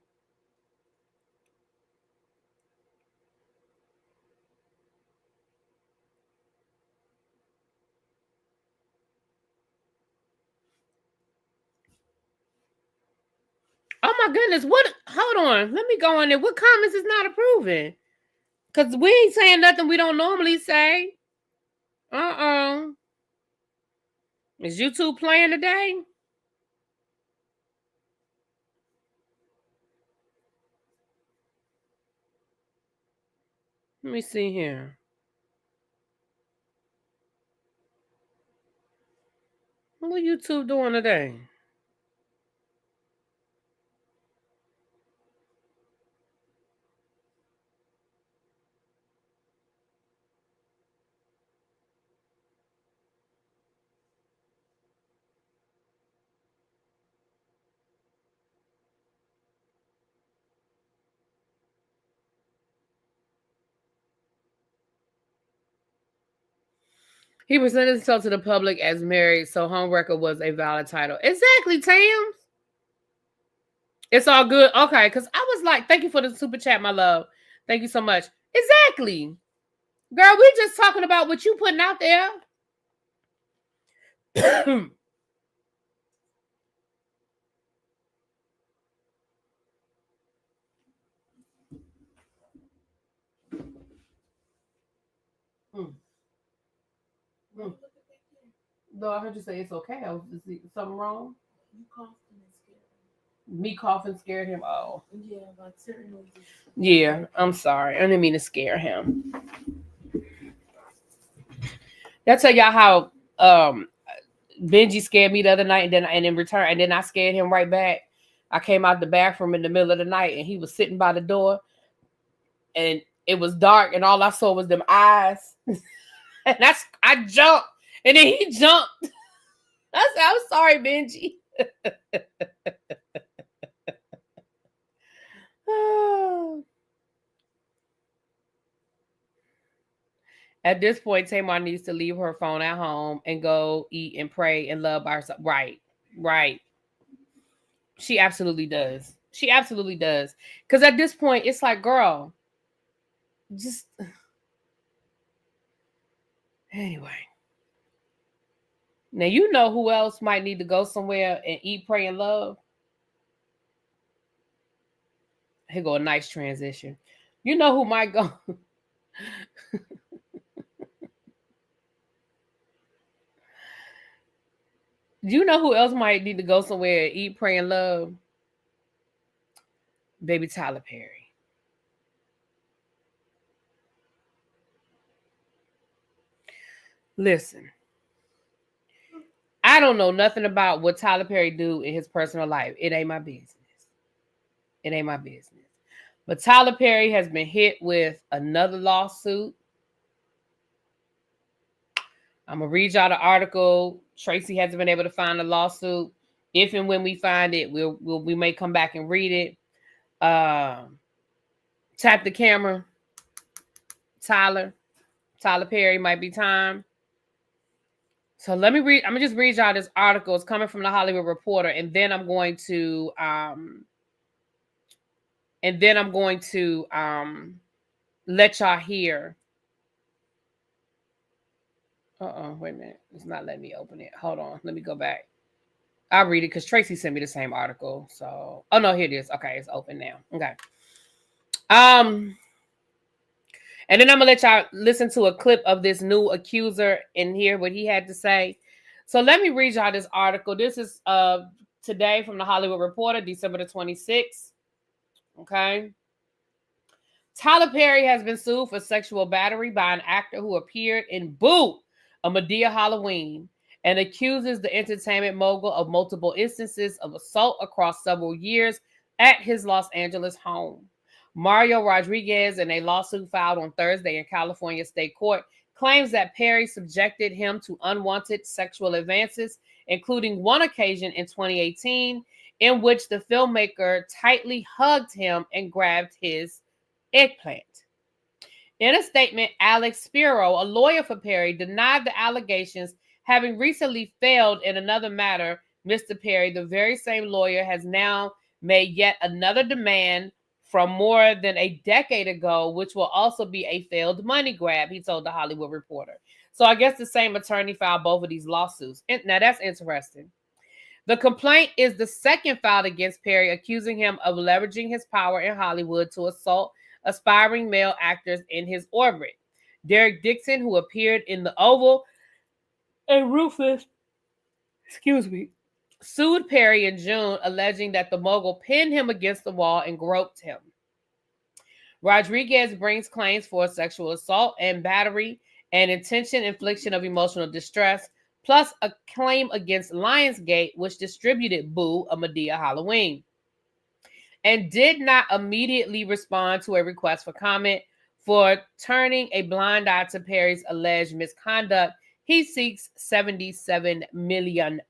S1: Oh my goodness, what? Hold on, let me go in there. What comments is not approving? Because we ain't saying nothing we don't normally say. Is YouTube playing today? Let me see here. What YouTube doing today? He presented himself to the public as married, so home record was a valid title. Exactly, Tams. It's all good. Okay, because I was like, thank you for the super chat, my love. Thank you so much. Exactly. Girl, we just talking about what you putting out there. No, I heard you say it's okay. Is something wrong?
S2: You coughing and scared.
S1: Me coughing scared him. Oh.
S2: Yeah, like certain.
S1: Yeah, I'm sorry. I didn't mean to scare him. That's tell y'all how Benji scared me the other night, and in return, and then I scared him right back. I came out the bathroom in the middle of the night, and he was sitting by the door, and it was dark, and all I saw was them eyes. And I jumped, and then he jumped. I said, "I'm sorry, Benji." At this point, Tamar needs to leave her phone at home and go eat and pray and love by herself. Right. She absolutely does. She absolutely does. Because at this point, it's like, girl, just anyway. Now you know who else might need to go somewhere and eat, pray, and love. Here go a nice transition. You know who might go. Do you know who else might need to go somewhere and eat, pray, and love? Baby Tyler Perry. Listen, I don't know nothing about what Tyler Perry do in his personal life. It ain't my business. It ain't my business. But Tyler Perry has been hit with another lawsuit. I'm going to read y'all the article. Tracy hasn't been able to find the lawsuit. If and when we find it, we may come back and read it. Tap the camera. Tyler Perry might be time. So let me read. I'm gonna just read y'all this article. It's coming from the Hollywood Reporter, and then I'm going to let y'all hear. Wait a minute. It's not letting me open it. Hold on. Let me go back. I'll read it because Tracy sent me the same article. So, oh no, here it is. Okay, it's open now. Okay. And then I'm gonna let y'all listen to a clip of this new accuser and hear what he had to say. So let me read y'all this article. This is today from the Hollywood Reporter, December the 26th. Okay. Tyler Perry has been sued for sexual battery by an actor who appeared in Boo, a Madea Halloween, and accuses the entertainment mogul of multiple instances of assault across several years at his Los Angeles home. Mario Rodriguez, in a lawsuit filed on Thursday in California State Court, claims that Perry subjected him to unwanted sexual advances, including one occasion in 2018 in which the filmmaker tightly hugged him and grabbed his eggplant. In a statement, Alex Spiro, a lawyer for Perry, denied the allegations, having recently failed in another matter. Mr. Perry, the very same lawyer, has now made yet another demand from more than a decade ago, which will also be a failed money grab, he told the Hollywood Reporter. So I guess the same attorney filed both of these lawsuits. Now that's interesting. The complaint is the second filed against Perry, accusing him of leveraging his power in Hollywood to assault aspiring male actors in his orbit. Derek Dixon, who appeared in The Oval, and Rufus, sued Perry in June, alleging that the mogul pinned him against the wall and groped him. Rodriguez brings claims for sexual assault and battery and intention infliction of emotional distress, plus a claim against Lionsgate, which distributed Boo, a Madea Halloween, and did not immediately respond to a request for comment for turning a blind eye to Perry's alleged misconduct. He seeks $77 million.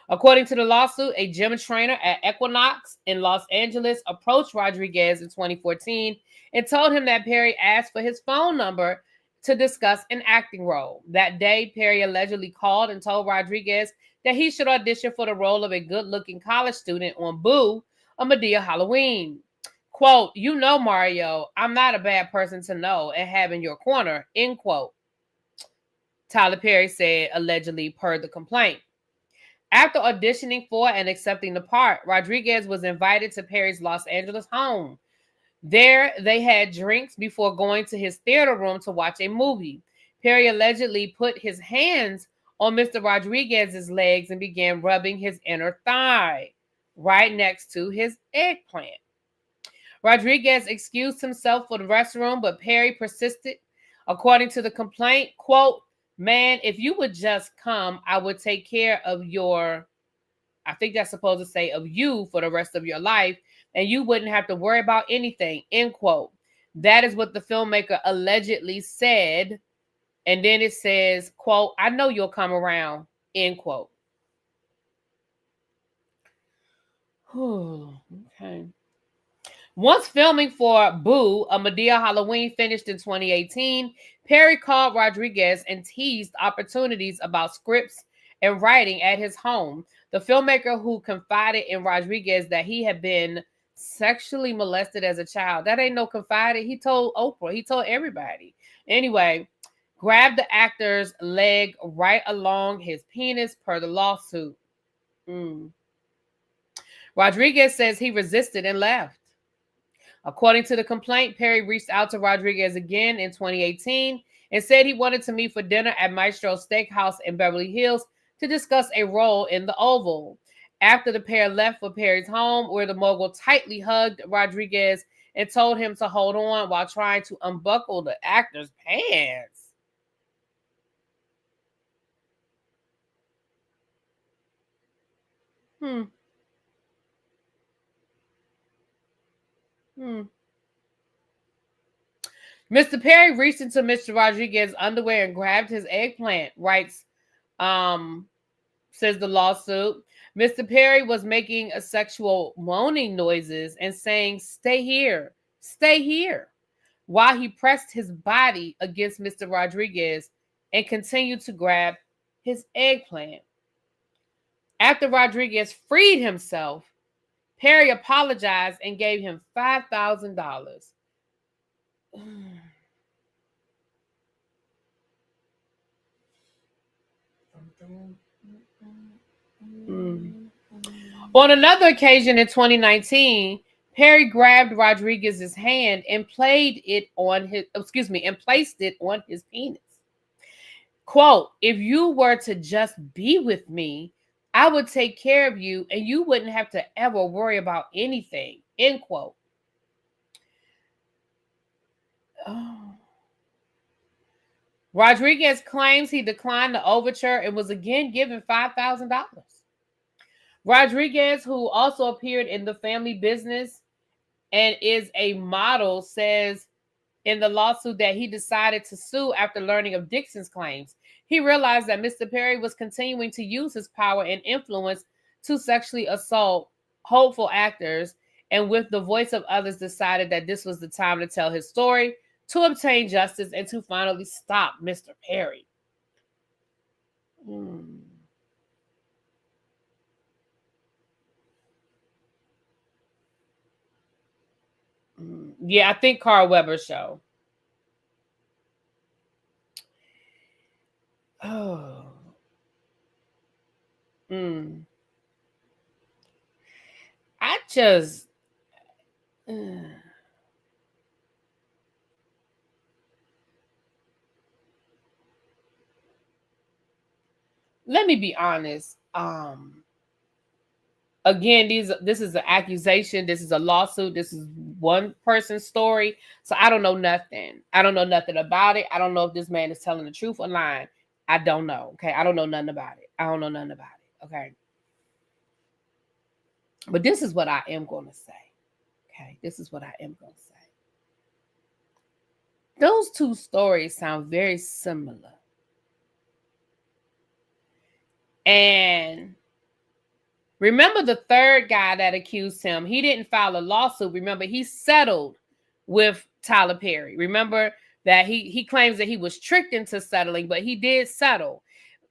S1: According to the lawsuit, a gym trainer at Equinox in Los Angeles approached Rodriguez in 2014 and told him that Perry asked for his phone number to discuss an acting role. That day, Perry allegedly called and told Rodriguez that he should audition for the role of a good-looking college student on Boo, a Madea Halloween. Quote, "You know, Mario, I'm not a bad person to know and have in your corner," end quote. Tyler Perry said, allegedly, per the complaint. After auditioning for and accepting the part, Rodriguez was invited to Perry's Los Angeles home. There, they had drinks before going to his theater room to watch a movie. Perry allegedly put his hands on Mr. Rodriguez's legs and began rubbing his inner thigh, right next to his eggplant. Rodriguez excused himself for the restroom, but Perry persisted. According to the complaint, quote, "Man, if you would just come, I would take care of I think that's supposed to say of you for the rest of your life, and you wouldn't have to worry about anything," end quote. That is what the filmmaker allegedly said. And then it says, quote, "I know you'll come around," end quote. Okay. Once filming for Boo, a Madea Halloween finished in 2018, Perry called Rodriguez and teased opportunities about scripts and writing at his home. The filmmaker, who confided in Rodriguez that he had been sexually molested as a child. That ain't no confided. He told Oprah. He told everybody. Anyway, grabbed the actor's leg right along his penis per the lawsuit. Rodriguez says he resisted and left. According to the complaint, Perry reached out to Rodriguez again in 2018 and said he wanted to meet for dinner at Maestro Steakhouse in Beverly Hills, to discuss a role in the Oval. After the pair left for Perry's home, where the mogul tightly hugged Rodriguez and told him to hold on while trying to unbuckle the actor's pants. Hmm. Mr. Perry reached into Mr. Rodriguez's underwear and grabbed his eggplant, writes, says the lawsuit. Mr. Perry was making a sexual moaning noises and saying, stay here, while he pressed his body against Mr. Rodriguez and continued to grab his eggplant. After Rodriguez freed himself, Perry apologized and gave him $5,000. On another occasion in 2019, Perry grabbed Rodriguez's hand and placed it on his penis. Quote, if you were to just be with me, I would take care of you and you wouldn't have to ever worry about anything. End quote. Oh. Rodriguez claims he declined the overture and was again given $5,000. Rodriguez, who also appeared in The Family Business and is a model, says in the lawsuit that he decided to sue after learning of Dixon's claims. He realized that Mr. Perry was continuing to use his power and influence to sexually assault hopeful actors, and with the voice of others decided that this was the time to tell his story, to obtain justice, and to finally stop Mr. Perry. Yeah, I think Carl Weber's show. Oh. I just... Let me be honest. Again, this is an accusation. This is a lawsuit. This is one person's story. So I don't know nothing. I don't know nothing about it. I don't know if this man is telling the truth or lying. I don't know. Okay. I don't know nothing about it. Okay. But this is what I am going to say. Okay. This is what I am going to say. Those two stories sound very similar. And remember the third guy that accused him, he didn't file a lawsuit. Remember, he settled with Tyler Perry. Remember that he claims that he was tricked into settling, but he did settle.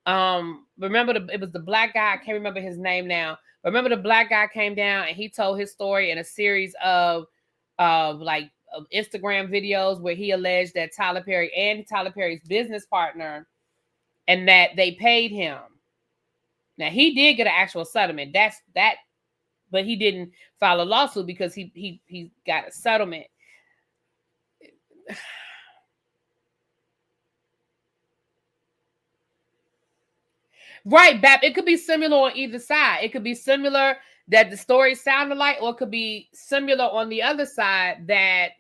S1: Remember it was the black guy. I can't remember his name now. Remember the black guy came down and he told his story in a series of Instagram videos where he alleged that Tyler Perry and Tyler Perry's business partner, and that they paid him. Now he did get an actual settlement. That's that, but he didn't file a lawsuit because he got a settlement. Right, Bap. It could be similar on either side. It could be similar that the story sounded like, or it could be similar on the other side that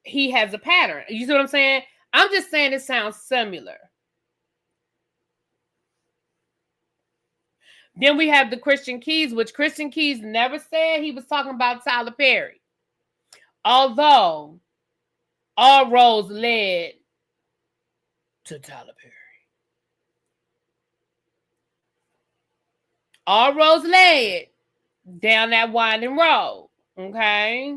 S1: he has a pattern. You see what I'm saying? I'm just saying it sounds similar. Then we have the Christian Keys, which Christian Keys never said he was talking about Tyler Perry. Although all roads led to Tyler Perry. All roads led down that winding road. Okay.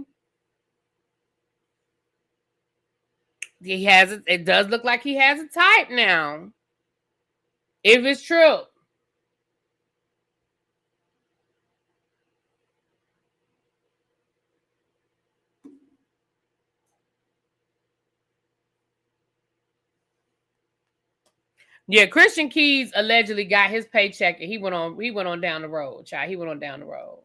S1: He has it. It does look like he has a type now. If it's true. Yeah, Christian Keys allegedly got his paycheck and he went on down the road, child. He went on down the road.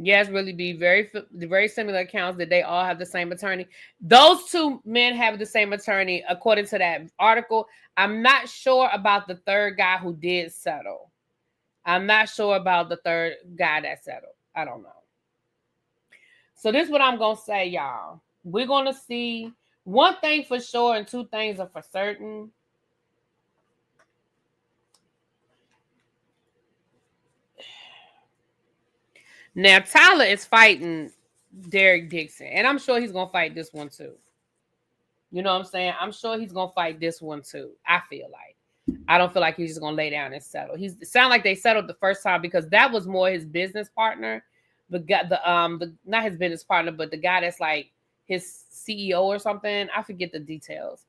S1: Yes, really be very similar accounts that they all have the same attorney. Those two men have the same attorney, according to that article. I'm not sure about the third guy who did settle. I'm not sure about the third guy that settled. I don't know. So this is what I'm gonna say, y'all. We're gonna see one thing for sure, and two things are for certain. Now Tyler is fighting Derek Dixon, and I'm sure he's gonna fight this one too. You know what I'm saying? I'm sure he's gonna fight this one too. I feel like. I don't feel like he's just gonna lay down and settle. It sounded like they settled the first time because that was more his business partner, the guy, the not his business partner, but the guy that's like his CEO or something. I forget the details,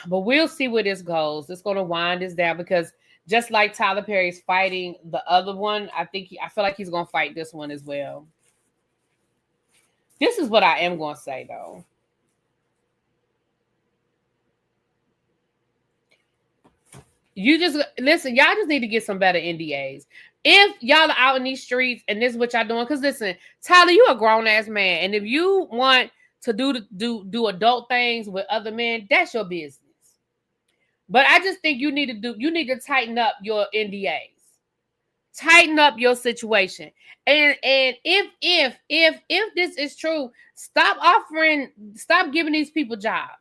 S1: but we'll see where this goes. It's gonna wind this down because just like Tyler Perry's fighting the other one, I feel like he's gonna fight this one as well. This is what I am gonna say though. You just listen, y'all just need to get some better NDAs. If y'all are out in these streets and this is what y'all doing, because listen, Tyler, you a grown ass man, and if you want to do adult things with other men, that's your business. But I just think you need to tighten up your NDAs, tighten up your situation, and if this is true, stop giving these people jobs.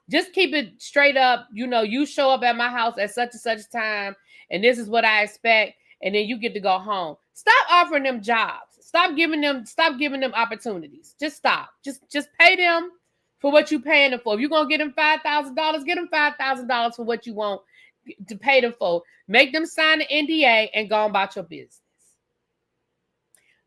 S1: Just keep it straight up. You know, you show up at my house at such and such time, and this is what I expect, and then you get to go home. Stop offering them jobs. Stop giving them opportunities. Just stop. Just pay them for what you paying them for. If you're gonna get them $5,000, get them $5,000 for what you want to pay them for. Make them sign the NDA and go about your business.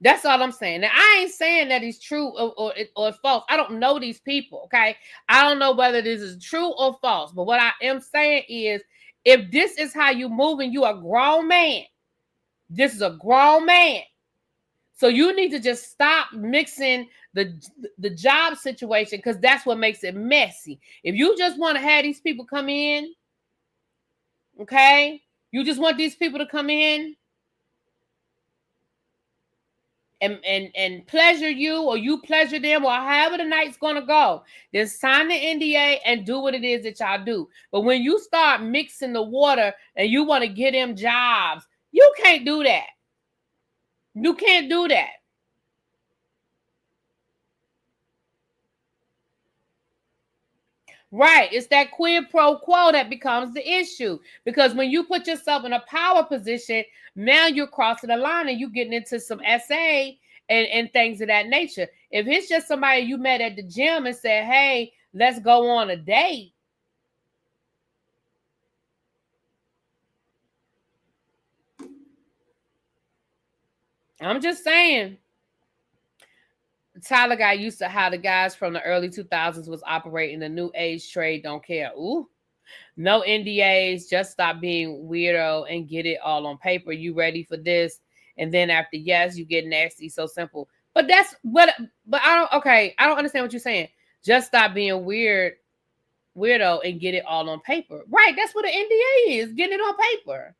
S1: That's all I'm saying. Now, I ain't saying that it's true or false. I don't know these people, okay? I don't know whether this is true or false. But what I am saying is, if this is how you moving, you a grown man. This is a grown man. So you need to just stop mixing the job situation, because that's what makes it messy. If you just want to have these people come in, okay? You just want these people to come in and pleasure you, or you pleasure them, or however the night's gonna go. Then sign the NDA and do what it is that y'all do. But when you start mixing the water and you want to get them jobs, you can't do that. You can't do that. Right. It's that quid pro quo that becomes the issue. Because when you put yourself in a power position, now you're crossing the line and you're getting into some SA and things of that nature. If it's just somebody you met at the gym and said, hey, let's go on a date. I'm just saying. Tyler got used to how the guys from the early 2000s was operating. The new age trade don't care. Ooh. No NDAs, just stop being weirdo and get it all on paper. You ready for this? And then after yes, you get nasty. So simple. But that's but I don't understand what you're saying. Just stop being weirdo and get it all on paper. Right, that's what an NDA is, getting it on paper.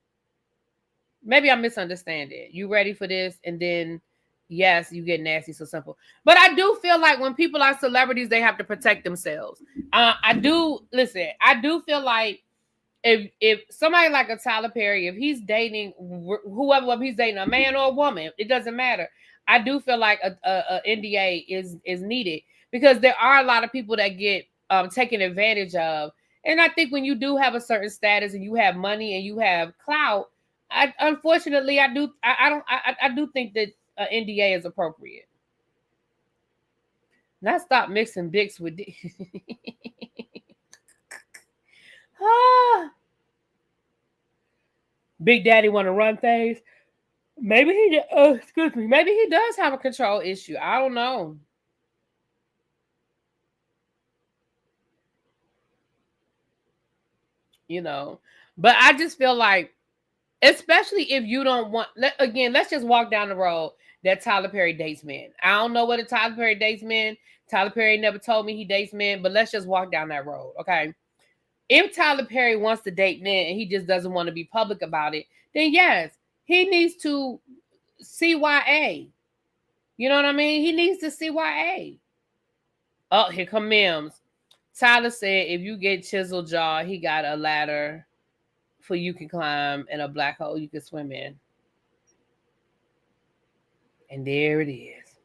S1: Maybe I misunderstand it. You ready for this? And then yes, you get nasty. So simple. But I do feel like when people are celebrities, they have to protect themselves. I do feel like if somebody like a Tyler Perry, if he's dating whoever, whether he's dating a man or a woman, it doesn't matter. I do feel like a NDA is needed, because there are a lot of people that get taken advantage of. And I think when you do have a certain status and you have money and you have clout, unfortunately, I do think that NDA is appropriate. Not stop mixing Bix with Big Daddy want to run things. Maybe maybe he does have a control issue. I don't know. You know, but I just feel like, especially if you don't want, let's just walk down the road that Tyler Perry dates men. I don't know whether Tyler Perry dates men. Tyler Perry never told me he dates men, but let's just walk down that road, okay? If Tyler Perry wants to date men and he just doesn't want to be public about it, then yes, he needs to CYA. You know what I mean? He needs to CYA. Oh, here come Mims. Tyler said if you get chisel jaw, he got a ladder for you can climb and a black hole you can swim in. And there it is.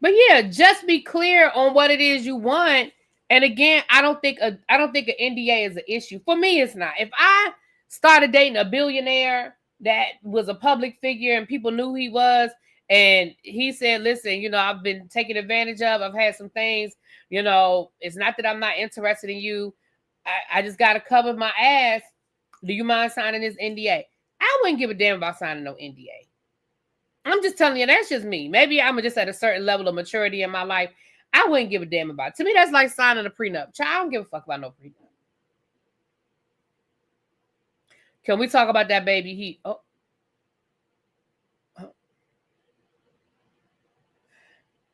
S1: But yeah, just be clear on what it is you want. And again, I don't think an NDA is an issue. For me, it's not. If I started dating a billionaire that was a public figure and people knew who he was, and he said, listen, I've been taken advantage of. I've had some things, it's not that I'm not interested in you. I just got to cover my ass. Do you mind signing this NDA? I wouldn't give a damn about signing no NDA. I'm just telling you, that's just me. Maybe I'm just at a certain level of maturity in my life. I wouldn't give a damn about it. To me, that's like signing a prenup. Child, I don't give a fuck about no prenup. Can we talk about that baby?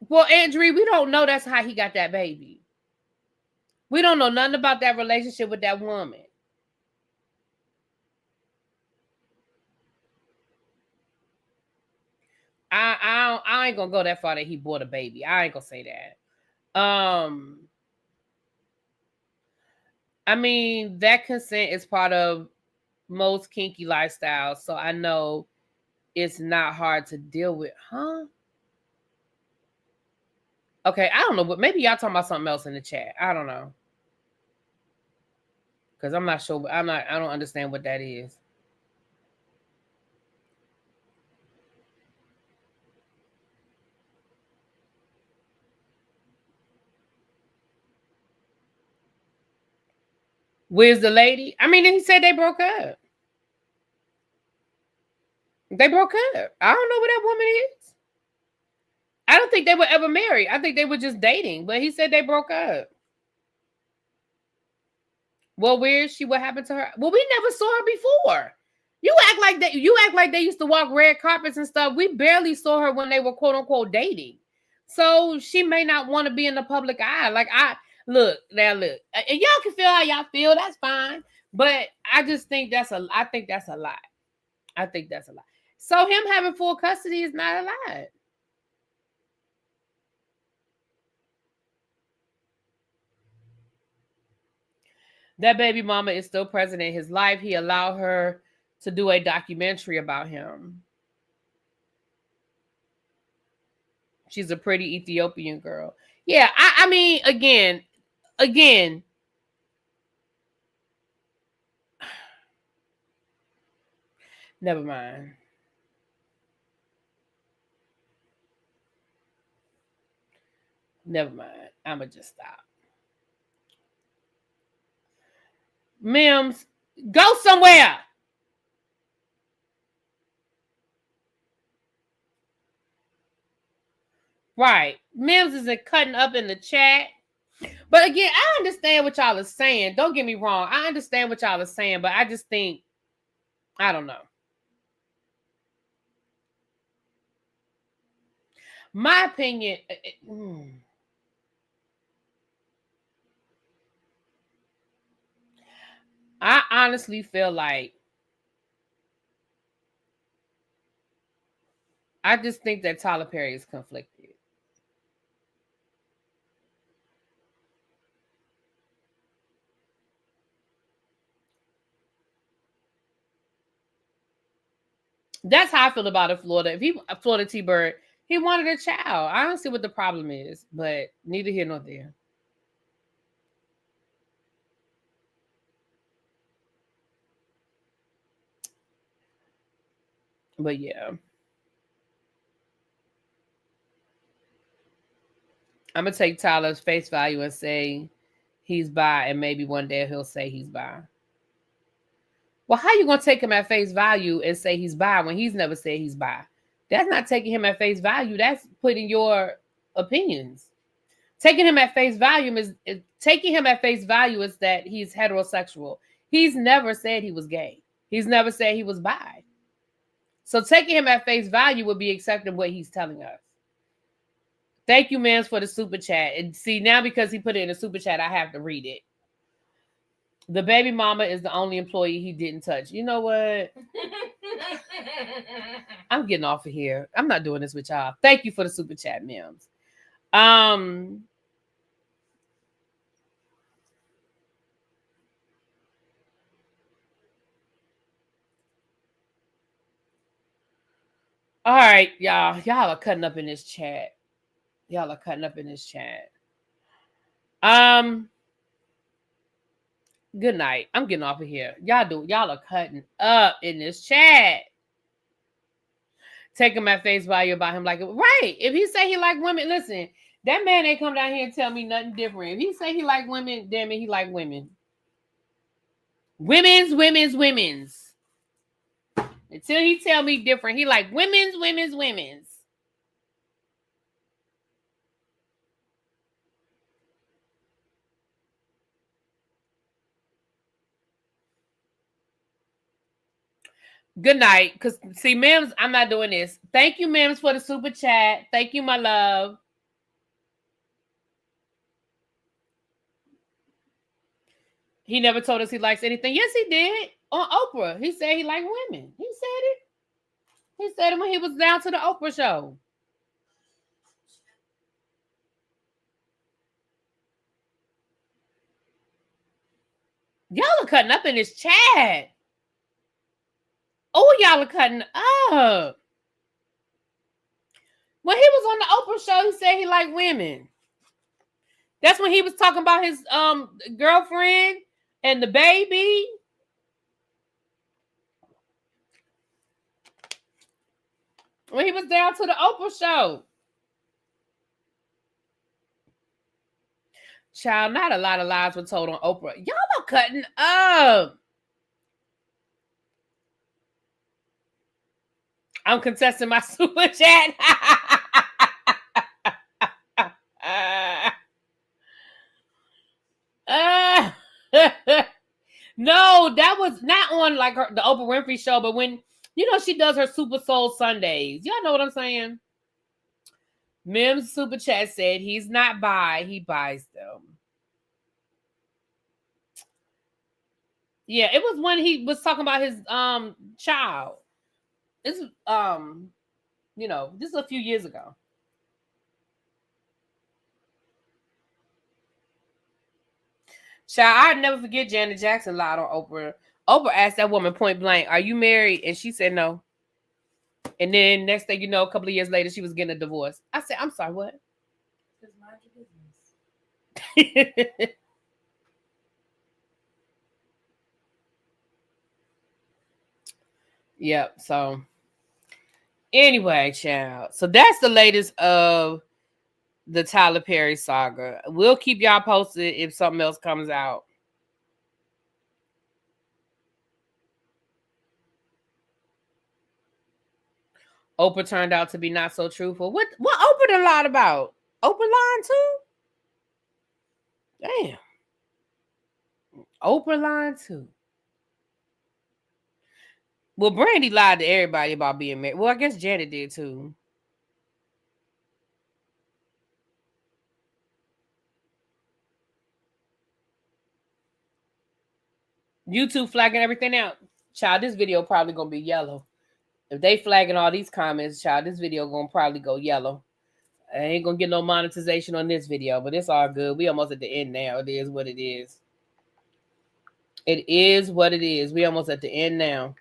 S1: Well, Andrew, we don't know that's how he got that baby. We don't know nothing about that relationship with that woman. I ain't gonna go that far that he bought a baby. I ain't gonna say that. I mean, that consent is part of most kinky lifestyles, so I know it's not hard to deal with, huh? Okay, I don't know, but maybe y'all talking about something else in the chat. I don't know. Because I'm not sure, I don't understand what that is. Where's the lady? I mean, he said they broke up. They broke up. I don't know where that woman is. I don't think they were ever married. I think they were just dating, but he said they broke up. Well, where is she? What happened to her? Well, we never saw her before. You act like they used to walk red carpets and stuff. We barely saw her when they were quote unquote dating. So she may not want to be in the public eye. Look. And y'all can feel how y'all feel. That's fine. But I just think that's a lie. I think that's a lie. So him having full custody is not a lie. That baby mama is still present in his life. He allowed her to do a documentary about him. She's a pretty Ethiopian girl. Yeah, I mean, again. Never mind. I'ma just stop. Mims, go somewhere. Right. Mims isn't cutting up in the chat. But again, I understand what y'all are saying. Don't get me wrong. I understand what y'all are saying, but I just think, I don't know. My opinion, I honestly feel like I just think that Tyler Perry is conflicted. That's how I feel about it, Florida. If Florida T-Bird, he wanted a child. I don't see what the problem is, but neither here nor there. But yeah. I'm gonna take Tyler's face value and say he's bi, and maybe one day he'll say he's bi. Well, how you gonna take him at face value and say he's bi when he's never said he's bi? That's not taking him at face value. That's putting your opinions. Taking him at face value is that he's heterosexual. He's never said he was gay. He's never said he was bi. So taking him at face value would be accepting what he's telling us. Thank you, Mans, for the super chat. And see, now because he put it in a super chat, I have to read it. The baby mama is the only employee he didn't touch. You know what? I'm getting off of here. I'm not doing this with y'all. Thank you for the super chat, Mims. All right, y'all. Y'all are cutting up in this chat. Y'all are cutting up in this chat. Good night. I'm getting off of here. Y'all are cutting up in this chat. Take him at face value about him like it. Right. If he say he like women, listen, that man ain't come down here and tell me nothing different. If he say he like women, damn it, he like women. Women's. Until he tell me different, he like women's. Good night. Because, see, Mims, I'm not doing this. Thank you, Mims, for the super chat. Thank you, my love. He never told us he likes anything. Yes, he did. On Oprah. He said he liked women. He said it. He said it when he was down to the Oprah show. Y'all are cutting up in this chat. Oh, y'all are cutting up. When he was on the Oprah show, he said he liked women. That's when he was talking about his girlfriend and the baby. When he was down to the Oprah show. Child, not a lot of lies were told on Oprah. Y'all are cutting up. I'm contesting my super chat. No, that was not on like the Oprah Winfrey show, but when she does her Super Soul Sundays. Y'all know what I'm saying? Mims super chat said he's not bi, he buys them. Yeah, it was when he was talking about his child. It's this is a few years ago. Child, I'd never forget Janet Jackson lied on Oprah. Oprah asked that woman point blank, "Are you married?" And she said no. And then next thing you know, a couple of years later, she was getting a divorce. I said, "I'm sorry, what?"
S2: Just mind your business.
S1: Yep. So anyway, child. So that's the latest of the Tyler Perry saga. We'll keep y'all posted if something else comes out. Oprah turned out to be not so truthful. What Oprah done lied about? Oprah lying too? Damn. Oprah lying too. Well, Brandy lied to everybody about being married. Well, I guess Janet did too. YouTube flagging everything out. Child, this video probably gonna be yellow. If they flagging all these comments, child, this video gonna probably go yellow. I ain't gonna get no monetization on this video, but it's all good. We almost at the end now. It is what it is. It is what it is. We almost at the end now.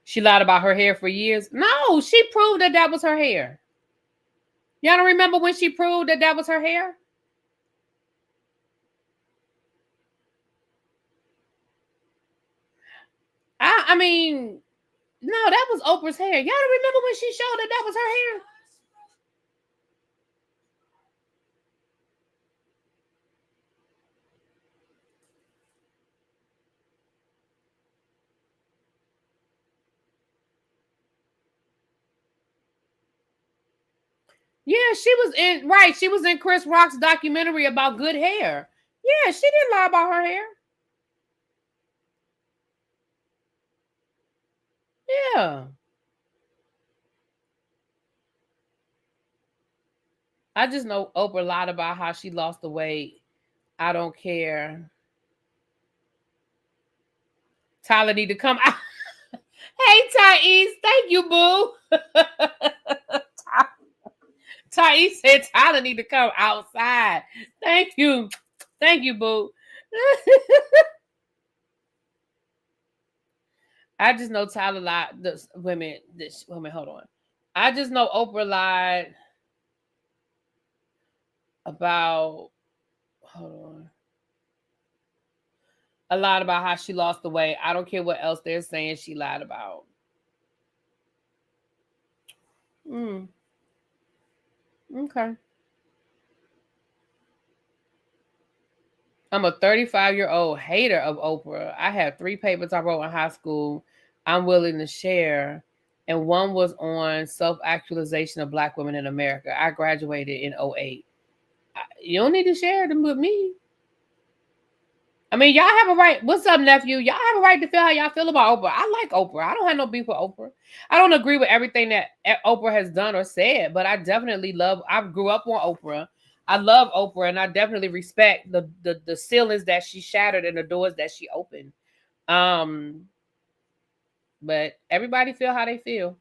S1: She lied about her hair for years. No, she proved that was her hair. Y'all don't remember when she proved that was her hair? I mean, no, that was Oprah's hair. Y'all don't remember when she showed that was her hair? Yeah, she was in Chris Rock's documentary about good hair. Yeah, she didn't lie about her hair. Yeah. I just know Oprah lied about how she lost the weight. I don't care. Tyler need to come out. Hey, Thais. Thank you, boo. Thais said Tyler need to come outside. Thank you. Thank you, boo. I just know Tyler lied. Women, hold on. I just know Oprah lied about, hold on, a lot about how she lost the weight. I don't care what else they're saying she lied about. Okay. I'm a 35-year-old hater of Oprah. I have 3 papers I wrote in high school I'm willing to share. And one was on self-actualization of Black women in America. I graduated in 2008. You don't need to share them with me. I mean, y'all have a right. What's up, nephew? Y'all have a right to feel how y'all feel about Oprah. I like Oprah. I don't have no beef with Oprah. I don't agree with everything that Oprah has done or said, but I definitely love. I grew up on Oprah. I love Oprah, and I definitely respect the ceilings that she shattered and the doors that she opened. But everybody feel how they feel.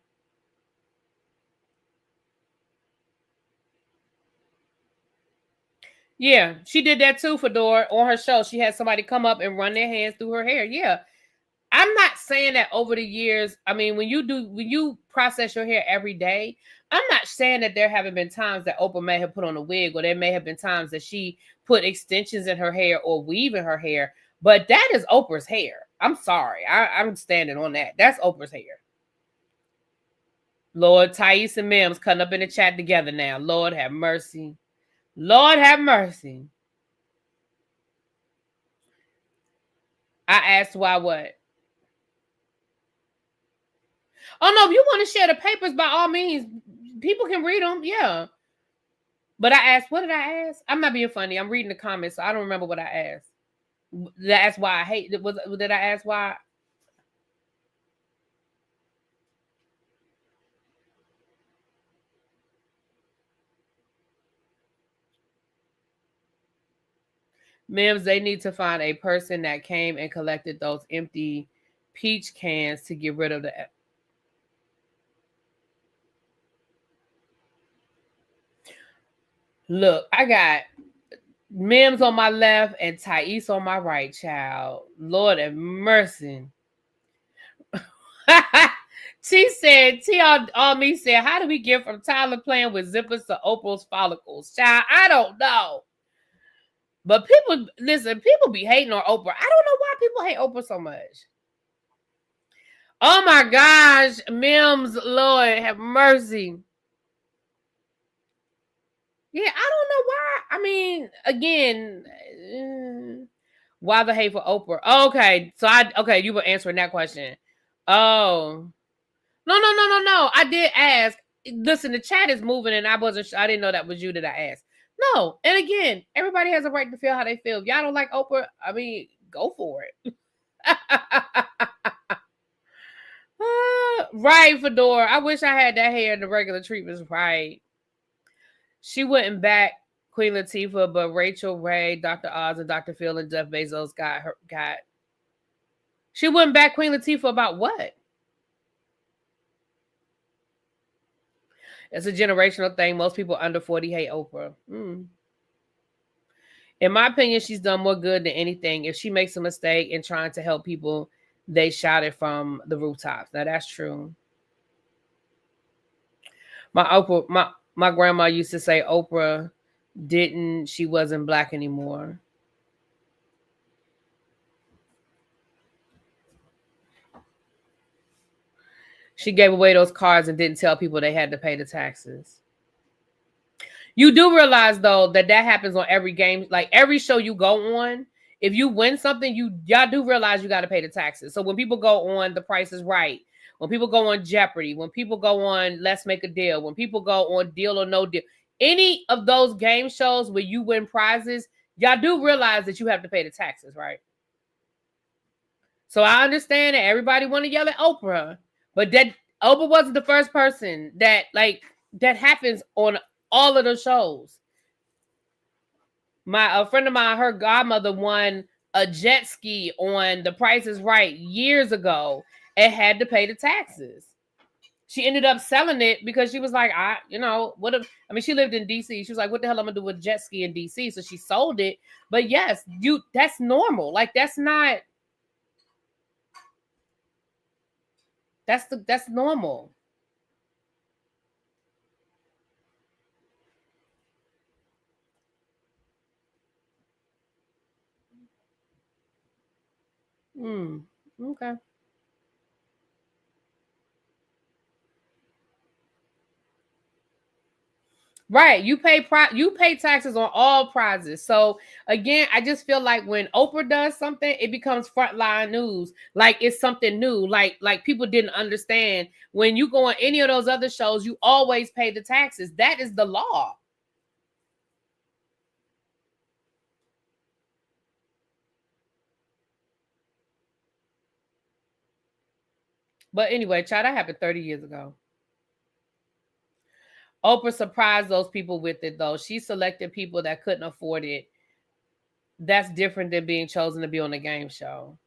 S1: Yeah, she did that too for Dora on her show. She had somebody come up and run their hands through her hair. Yeah. I'm not saying that over the years, I mean, when you process your hair every day, I'm not saying that there haven't been times that Oprah may have put on a wig, or there may have been times that she put extensions in her hair or weave in her hair, but that is Oprah's hair. I'm sorry. I'm standing on that. That's Oprah's hair. Lord, Thais and Mims cutting up in the chat together now. Lord have mercy. Lord have mercy. I asked why what? Oh no, if you want to share the papers, by all means, people can read them. Yeah. But I asked, what did I ask? I'm not being funny. I'm reading the comments, so I don't remember what I asked. That's why I hate. Did I ask why? Mims, they need to find a person that came and collected those empty peach cans to get rid of the. Look, I got Mims on my left and Thais on my right, child. Lord have mercy. She said, on me said, how do we get from Tyler playing with zippers to Oprah's follicles? Child, I don't know. But people, listen, people be hating on Oprah. I don't know why people hate Oprah so much. Oh my gosh, Mims, Lord have mercy. Yeah, I don't know why. I mean, again, why the hate for Oprah? Okay, so you were answering that question. Oh, no. I did ask. Listen, the chat is moving, and I didn't know that was you that I asked. No, and again, everybody has a right to feel how they feel. If y'all don't like Oprah, I mean, go for it. Right, Fedora. I wish I had that hair in the regular treatments. Right. She wouldn't back Queen Latifah, but Rachel Ray, Dr. Oz, and Dr. Phil and Jeff Bezos got. She wouldn't back Queen Latifah about what? It's a generational thing. Most people under 40 hate Oprah. In my opinion, she's done more good than anything. If she makes a mistake in trying to help people, they shout it from the rooftops. Now that's true. My grandma used to say Oprah she wasn't black anymore. She gave away those cards and didn't tell people they had to pay the taxes. You do realize though that happens on every game, like every show you go on. If you win something, y'all do realize you got to pay the taxes. So when people go on The Price is Right, when people go on Jeopardy, when people go on Let's Make a Deal, when people go on Deal or No Deal, any of those game shows where you win prizes, Y'all do realize that you have to pay the taxes, right? So I understand that everybody want to yell at Oprah, but that Oprah wasn't the first person that that happens on all of the shows. A friend of mine, her godmother won a jet ski on The Price is Right years ago and had to pay the taxes. She ended up selling it because she was like, she lived in DC. She was like, what the hell am I gonna do with a jet ski in DC? So she sold it. But yes, that's normal. Like that's normal. Okay. Right. You pay taxes on all prizes. So again, I just feel like when Oprah does something, it becomes frontline news. Like it's something new. Like people didn't understand. When you go on any of those other shows, you always pay the taxes. That is the law. But anyway, child, that happened 30 years ago. Oprah surprised those people with it, though. She selected people that couldn't afford it. That's different than being chosen to be on a game show.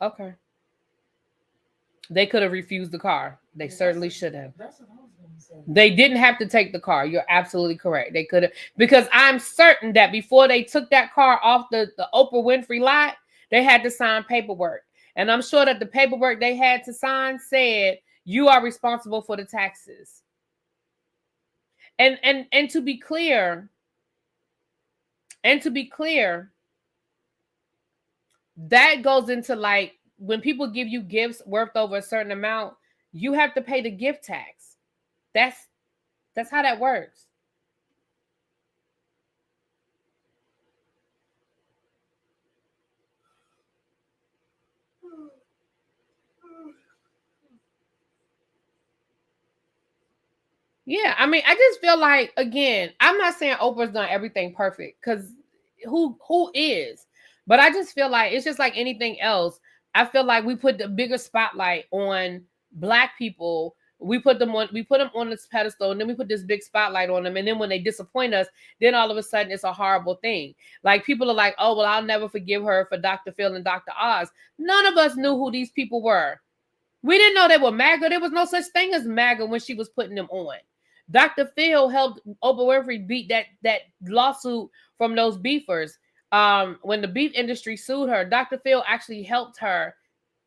S1: Okay. They could have refused the car. They certainly should have.
S2: That's what I was going to say.
S1: They didn't have to take the car. You're absolutely correct. They could have, because I'm certain that before they took that car off the Oprah Winfrey lot, they had to sign paperwork. And I'm sure that the paperwork they had to sign said, you are responsible for the taxes. And to be clear, that goes into like when people give you gifts worth over a certain amount, you have to pay the gift tax. That's how that works. Yeah, I mean, I just feel like, again, I'm not saying Oprah's done everything perfect, because who is? But I just feel like it's just like anything else. I feel like we put the bigger spotlight on Black people. We put them on this pedestal, and then we put this big spotlight on them. And then when they disappoint us, then all of a sudden it's a horrible thing. Like people are like, oh, well, I'll never forgive her for Dr. Phil and Dr. Oz. None of us knew who these people were. We didn't know they were MAGA. There was no such thing as MAGA when she was putting them on. Dr. Phil helped Oprah Winfrey beat that lawsuit from those beefers. When the beef industry sued her, Dr. Phil actually helped her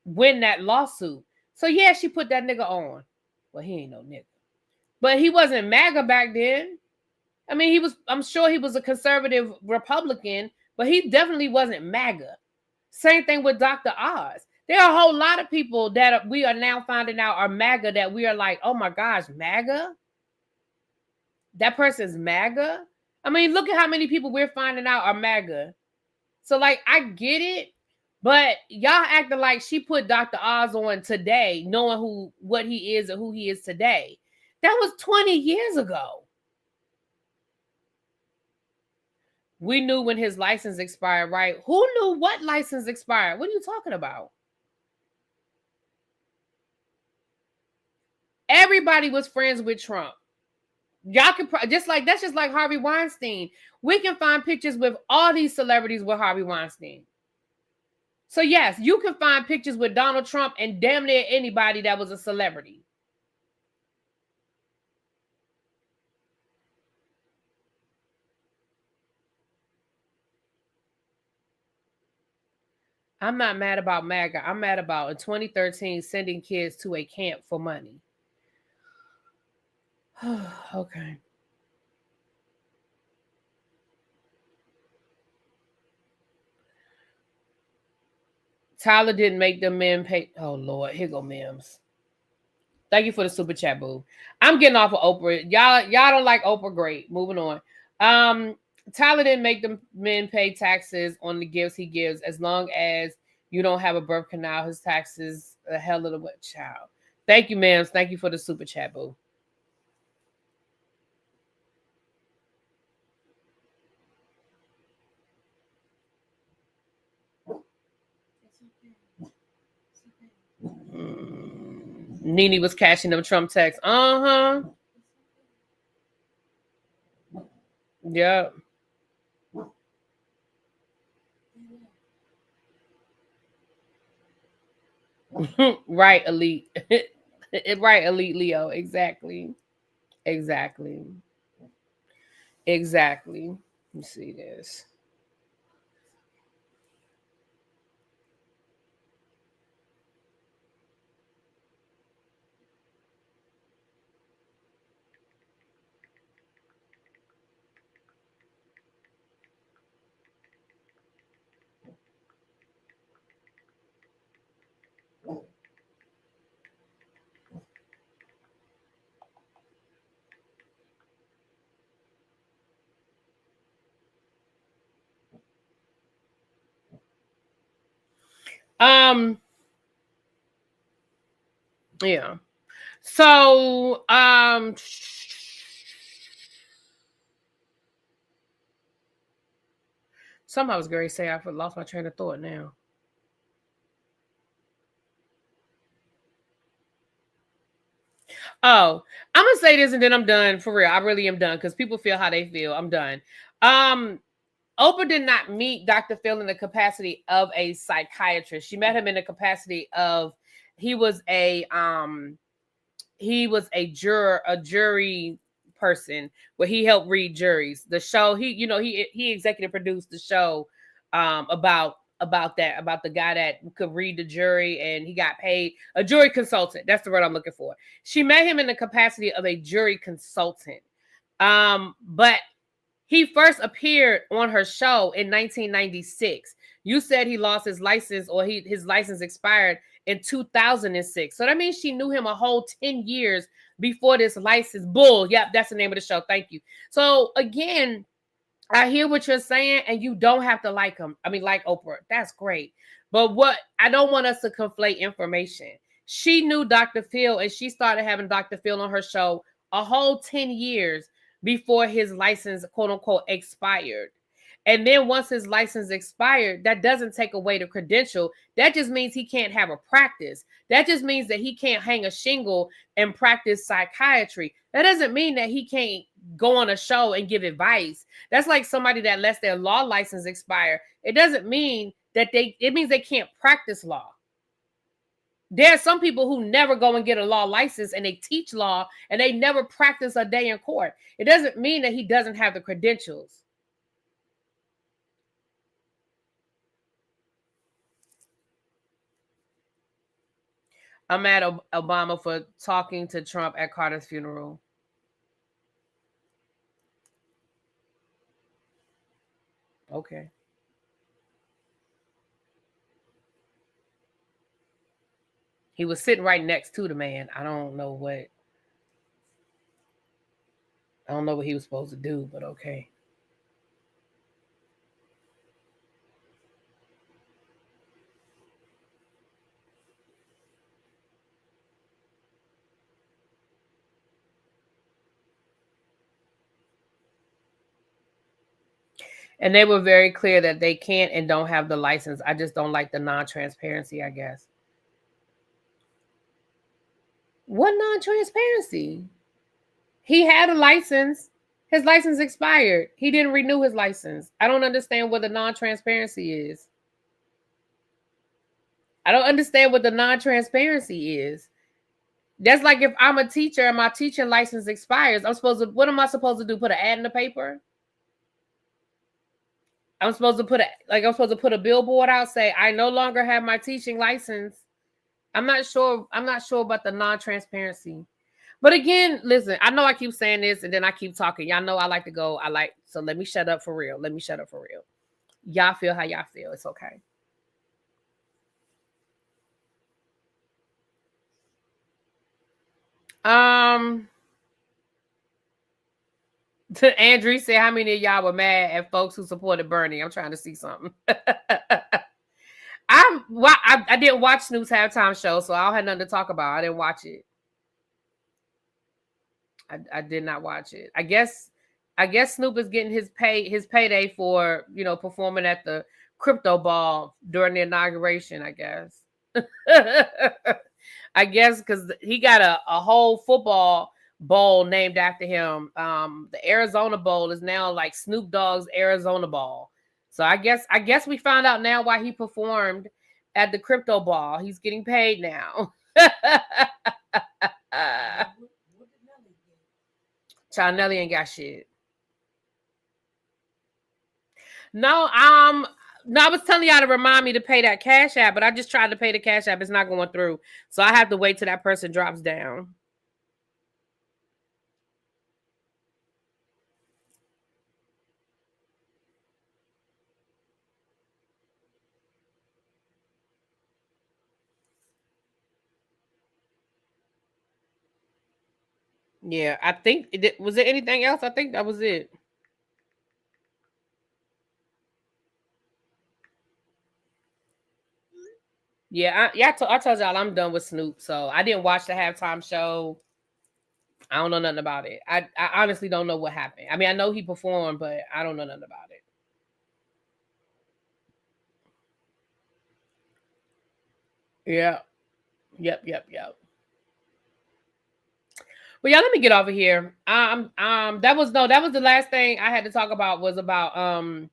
S1: win that lawsuit. So yeah, she put that nigga on. Well, he ain't no nigga. But he wasn't MAGA back then. I mean, I'm sure he was a conservative Republican, but he definitely wasn't MAGA. Same thing with Dr. Oz. There are a whole lot of people that we are now finding out are MAGA that we are like, oh my gosh, MAGA? That person's MAGA? I mean, look at how many people we're finding out are MAGA. So, like, I get it, but y'all acting like she put Dr. Oz on today, knowing what he is and who he is today. That was 20 years ago. We knew when his license expired, right? Who knew what license expired? What are you talking about? Everybody was friends with Trump. Y'all can just like Harvey Weinstein. We can find pictures with all these celebrities with Harvey Weinstein. So yes, you can find pictures with Donald Trump and damn near anybody that was a celebrity. I'm not mad about MAGA. I'm mad about in 2013 sending kids to a camp for money. Okay. Tyler didn't make the men pay. Oh Lord, here go Mims. Thank you for the super chat, boo. I'm getting off of Oprah. Y'all don't like Oprah. Great. Moving on. Tyler didn't make the men pay taxes on the gifts he gives. As long as you don't have a birth canal, his taxes a hell of a wet child. Thank you, Mims. Thank you for the super chat, boo. Nene was catching them Trump texts. Yep. Right, elite. Right, elite Leo. Exactly. Exactly. Exactly. Let me see this. Um, yeah. So, somehow I was going to say I lost my train of thought now. Oh, I'm gonna say this and then I'm done for real. I really am done because people feel how they feel. I'm done. Um, Oprah did not meet Dr. Phil in the capacity of a psychiatrist. She met him in the capacity of he was a jury person where he helped read juries. The show he executive produced the show about the guy that could read the jury and he got paid a jury consultant. That's the word I'm looking for. She met him in the capacity of a jury consultant. But he first appeared on her show in 1996. You said he lost his license or his license expired in 2006. So that means she knew him a whole 10 years before this license. Bull. Yep, that's the name of the show. Thank you. So again, I hear what you're saying, and you don't have to like him. I mean, like Oprah. That's great. But what I don't want us to conflate information. She knew Dr. Phil, and she started having Dr. Phil on her show a whole 10 years before his license, quote unquote, expired. And then once his license expired, that doesn't take away the credential. That just means he can't have a practice. That just means that he can't hang a shingle and practice psychiatry. That doesn't mean that he can't go on a show and give advice. That's like somebody that lets their law license expire. It doesn't mean that it means they can't practice law. There are some people who never go and get a law license and they teach law and they never practice a day in court. It doesn't mean that he doesn't have the credentials. I'm mad at Obama for talking to Trump at Carter's funeral. Okay. He was sitting right next to the man. I don't know what he was supposed to do, but okay. And they were very clear that they can't and don't have the license. I just don't like the non-transparency, I guess. What non-transparency? He had a license. His license expired. He didn't renew his license. I don't understand what the non-transparency is. I don't understand what the non-transparency is. That's like if I'm a teacher and my teaching license expires, what am I supposed to do? Put an ad in the paper? I'm supposed to put a billboard out, say, I no longer have my teaching license. I'm not sure about the non-transparency. But again, listen, I know I keep saying this and then I keep talking. Y'all know I like to go. So let me shut up for real. Y'all feel how y'all feel. It's okay. Andrew said, how many of y'all were mad at folks who supported Bernie? I'm trying to see something. I didn't watch Snoop's halftime show, so I don't have nothing to talk about. I didn't watch it. I did not watch it. I guess Snoop is getting his payday for performing at the crypto ball during the inauguration, I guess. I guess because he got a whole football bowl named after him. The Arizona Bowl is now like Snoop Dogg's Arizona Ball. So I guess we found out now why he performed at the crypto ball. He's getting paid now. Child, Nelly ain't got shit. No, no, I was telling y'all to remind me to pay that Cash App, but I just tried to pay the Cash App. It's not going through. So I have to wait till that person drops down. Yeah, I think was there anything else? I think that was it. Yeah, I told y'all I'm done with Snoop, so I didn't watch the halftime show. I don't know nothing about it. I honestly don't know what happened. I mean, I know he performed, but I don't know nothing about it. Yeah. Yep. Well, y'all, let me get over here. That was the last thing I had to talk about was about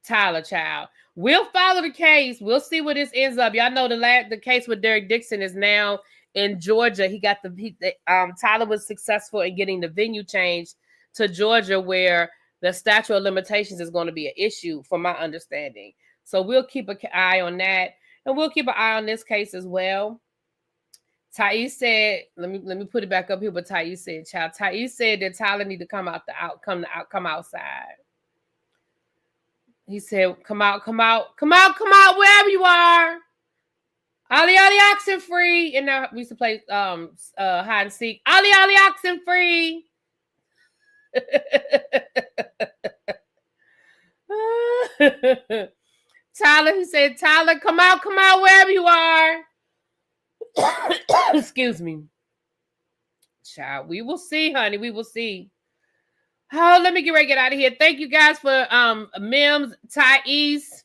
S1: Tyler Child. We'll follow the case. We'll see where this ends up. Y'all know the case with Derek Dixon is now in Georgia. He got Tyler was successful in getting the venue changed to Georgia, where the statute of limitations is going to be an issue, from my understanding. So we'll keep an eye on that, and we'll keep an eye on this case as well. Thais said, let me put it back up here. But Thais said, child, Thais said that Tyler need to come outside. He said, come out, wherever you are. Ollie, oxen free. And now we used to play hide and seek. Ollie, oxen free. Tyler, he said, Tyler, come out wherever you are. Excuse me. Child, we will see, honey. We will see. Oh, let me get ready to get out of here. Thank you guys for Mims, Thais,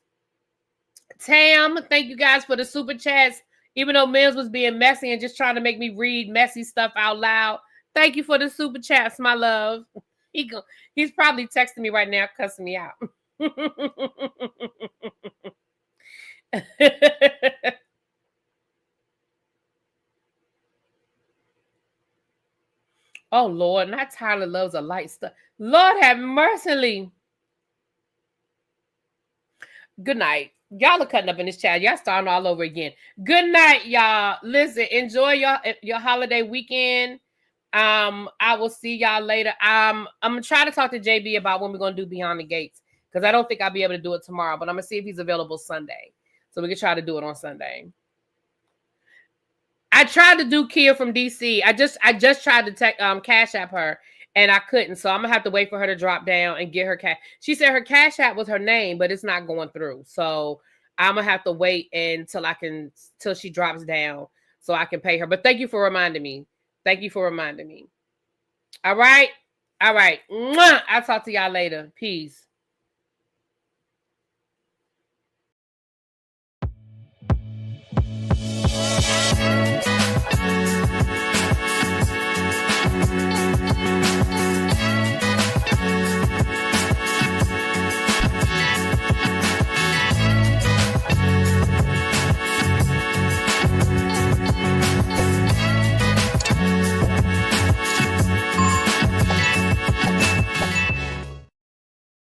S1: Tam. Thank you guys for the super chats. Even though Mims was being messy and just trying to make me read messy stuff out loud. Thank you for the super chats, my love. He's probably texting me right now, cussing me out. Oh, Lord, not Tyler loves a light stuff. Lord have mercy. Good night. Y'all are cutting up in this chat. Y'all starting all over again. Good night, y'all. Listen, enjoy your holiday weekend. I will see y'all later. I'm gonna try to talk to JB about when we're gonna do Beyond the Gates, because I don't think I'll be able to do it tomorrow, but I'm gonna see if he's available Sunday, so we can try to do it on Sunday. I tried to do Kia from DC. I just tried to Cash App her, and I couldn't. So I'm gonna have to wait for her to drop down and get her cash. She said her Cash App was her name, but it's not going through. So I'm gonna have to wait until she drops down so I can pay her. But thank you for reminding me. All right. Mwah! I'll talk to y'all later. Peace.